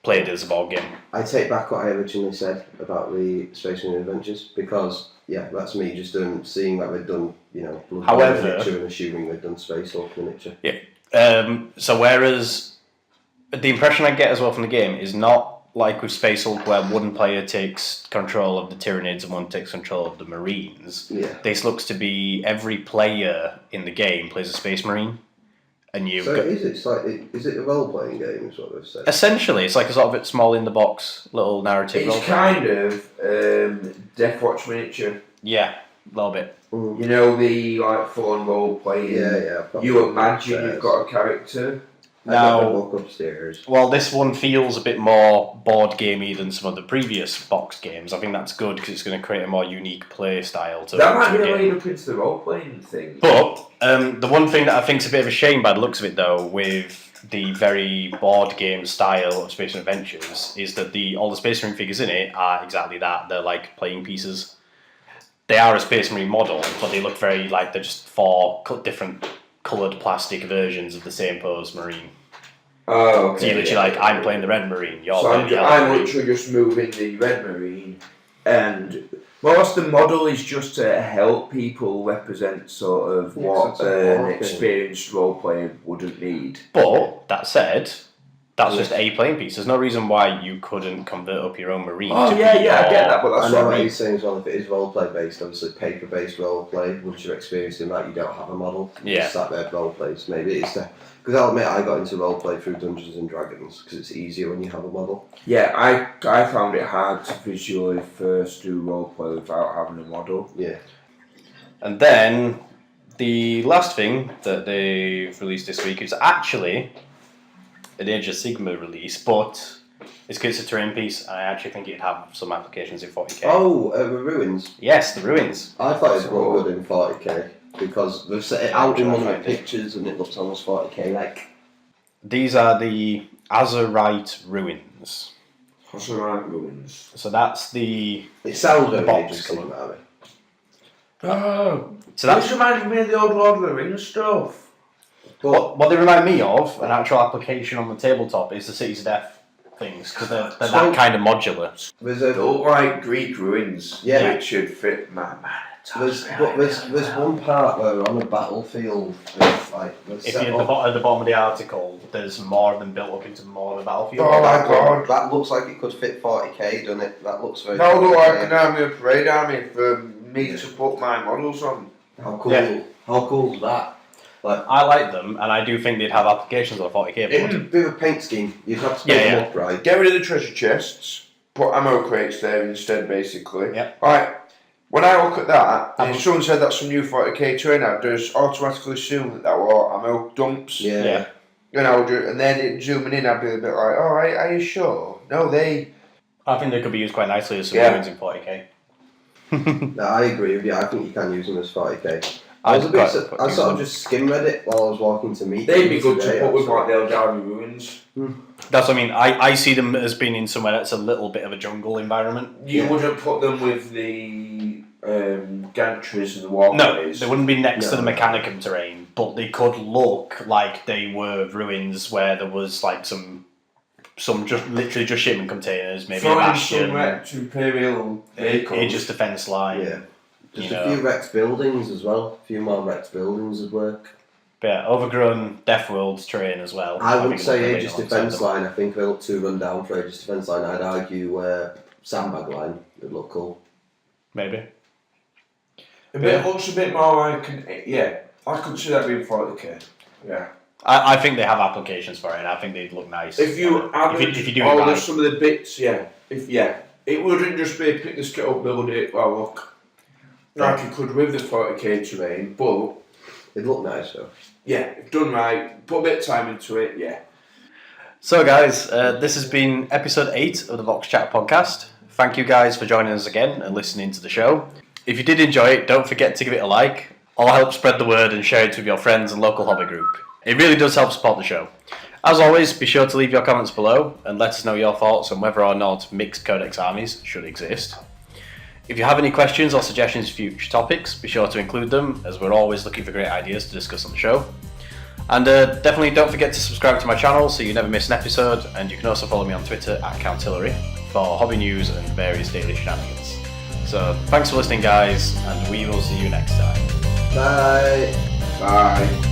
A: played as a board game.
B: I take back what I originally said about the Space Marine Adventures, because that's me just seeing that they've done Blood Bowl
A: However,
B: miniature and assuming they've done Space Hulk miniature.
A: Yeah. So whereas the impression I get as well from the game is not like with Space Hulk, where one player takes control of the Tyranids and one takes control of the Marines.
B: Yeah.
A: This looks to be every player in the game plays a Space Marine, and
B: Is it a role playing game? Is what they've said.
A: Essentially, it's like a sort of small in the box little narrative.
D: It's kind of Death Watch miniature.
A: Yeah, a little bit.
B: Mm.
D: The like full-on role playing.
B: Yeah.
D: You imagine you've got a character.
B: I got the book upstairs.
A: Well, this one feels a bit more board gamey than some of the previous box games. I think that's good because it's going to create a more unique play style to
D: that might
A: the
D: be
A: game.
D: lead up into the role playing thing.
A: But the one thing that I think is a bit of a shame by the looks of it, though, with the very board game style of Space Marine Adventures, is that all the Space Marine figures in it are exactly that. They're like playing pieces. They are a Space Marine model, but they look very like they're just 4 different coloured plastic versions of the same pose Marine.
D: Oh, okay.
A: So you're literally I'm playing the Red Marine, you're
D: So
A: playing the Yellow
D: I'm
A: Marine.
D: literally just moving the Red Marine, and whilst the model is just to help people represent sort of what an experienced role player wouldn't need.
A: But, that said, That's just a playing piece. There's no reason why you couldn't convert up your own marine.
D: Oh
A: to
D: yeah,
A: be
D: I get
A: your-
D: that, but that's
B: I know
D: what I
B: what
D: mean.
B: he's saying as well. If it is roleplay based, obviously paper-based roleplay. Once you're experiencing that, you don't have a model. You
A: Yeah.
B: just sat there roleplays. Maybe it's because I'll admit I got into roleplay through Dungeons and Dragons because it's easier when you have a model.
D: Yeah, I found it hard to visually first do roleplay without having a model.
B: Yeah.
A: And then the last thing that they've released this week is actually an Age of Sigma release, but it's a terrain piece, and I actually think it'd have some applications in 40k.
B: Oh, Ruins.
A: Yes, the ruins.
B: I thought it looked good in 40k because they've set it out in one of the pictures and it looks almost 40k like.
A: These are the Azurite ruins.
D: Azurite ruins.
A: So that's the
B: It sounds very
A: box
B: interesting,
A: colour.
B: Marvin.
D: Oh,
A: so that's
D: this reminds me of the old Lord of the Rings stuff.
B: But
A: what they remind me of. An actual application on the tabletop is the Cities of Death things because they're that kind of modular.
B: there's
D: They
B: a
D: look like Greek ruins,
B: Yeah.
D: which should fit my man.
B: there's one part where we're on a battlefield with like the
A: If you're at the bottom of the article, there's more of them built up into more of a battlefield.
D: Oh my God.
B: That looks like it could fit 40k, doesn't it? That looks very.
D: That would look like
B: 40K.
D: an army of parade army for me to put my models on.
B: How cool!
A: Yeah.
B: How cool is that? Like
A: I like them, and I do think they'd have applications on a 40k board.
B: a bit of a paint scheme. You'd have to
A: Yeah,
B: paint
A: yeah.
B: them up right.
D: Get rid of the treasure chests, put ammo crates there instead, basically.
A: Yep.
D: Alright, when I look at that,
A: Um,
D: if someone said that's some new 40k terrain, I'd just automatically assume that were ammo dumps.
B: Yeah.
A: Yeah.
D: And and then zooming in, I'd be a bit like, alright, are you sure? No, they.
A: I think they could be used quite nicely as some
D: Yeah.
A: ruins in 40k.
B: No, I agree with you. I think you can use them as 40k. I
A: I'd
B: was a bit.
A: quite
B: I
A: use
B: sort of
A: them.
B: just skim read it while I was walking to meet.
D: They'd
B: them
D: be good
B: today,
D: to put with
B: actually.
D: like the Eldari ruins.
A: That's what I mean. I see them as being in somewhere that's a little bit of a jungle environment.
D: You
B: Yeah.
D: wouldn't put them with the gantries and the
A: No,
D: walkways.
A: they wouldn't be next to the
B: No.
A: Mechanicum terrain, but they could look like they were ruins where there was like some just literally just shipment containers, maybe a
D: Throwing
A: bastion,
D: some wrecked Imperial vehicles.
A: Aegis defence line.
B: Yeah. Just
A: You
B: a
A: know.
B: few wrecked buildings as well. A few more wrecked buildings would work.
A: But yeah, overgrown Death World's terrain as well.
B: I would
A: think
B: say
A: it looks
B: Aegis
A: amazing
B: defence
A: alongside
B: line. I think they look too run down for Aegis defence line. I'd argue sandbag line would look cool.
A: them. Maybe.
D: It looks a bit more like I could see that being 40k. Yeah.
A: I think they have applications for it, and I think they'd look nice.
D: If you added
A: if you do
D: all
A: it right.
D: some of the bits, it wouldn't just be pick this kit up, build it. Well, look, like you could with the 40k terrain, but
B: It'd look nice though.
D: yeah, if done right, put a bit of time into it. Yeah.
A: So, guys, this has been episode 8 of the Vox Chatter Podcast. Thank you guys for joining us again and listening to the show. If you did enjoy it, don't forget to give it a like. All help spread the word and share it with your friends and local hobby group. It really does help support the show. As always, be sure to leave your comments below and let us know your thoughts on whether or not mixed Codex armies should exist. If you have any questions or suggestions for future topics, be sure to include them, as we're always looking for great ideas to discuss on the show. And definitely don't forget to subscribe to my channel so you never miss an episode, and you can also follow me on Twitter @Countillery for hobby news and various daily shenanigans. So thanks for listening, guys, and we will see you next time.
B: Bye.
D: Bye.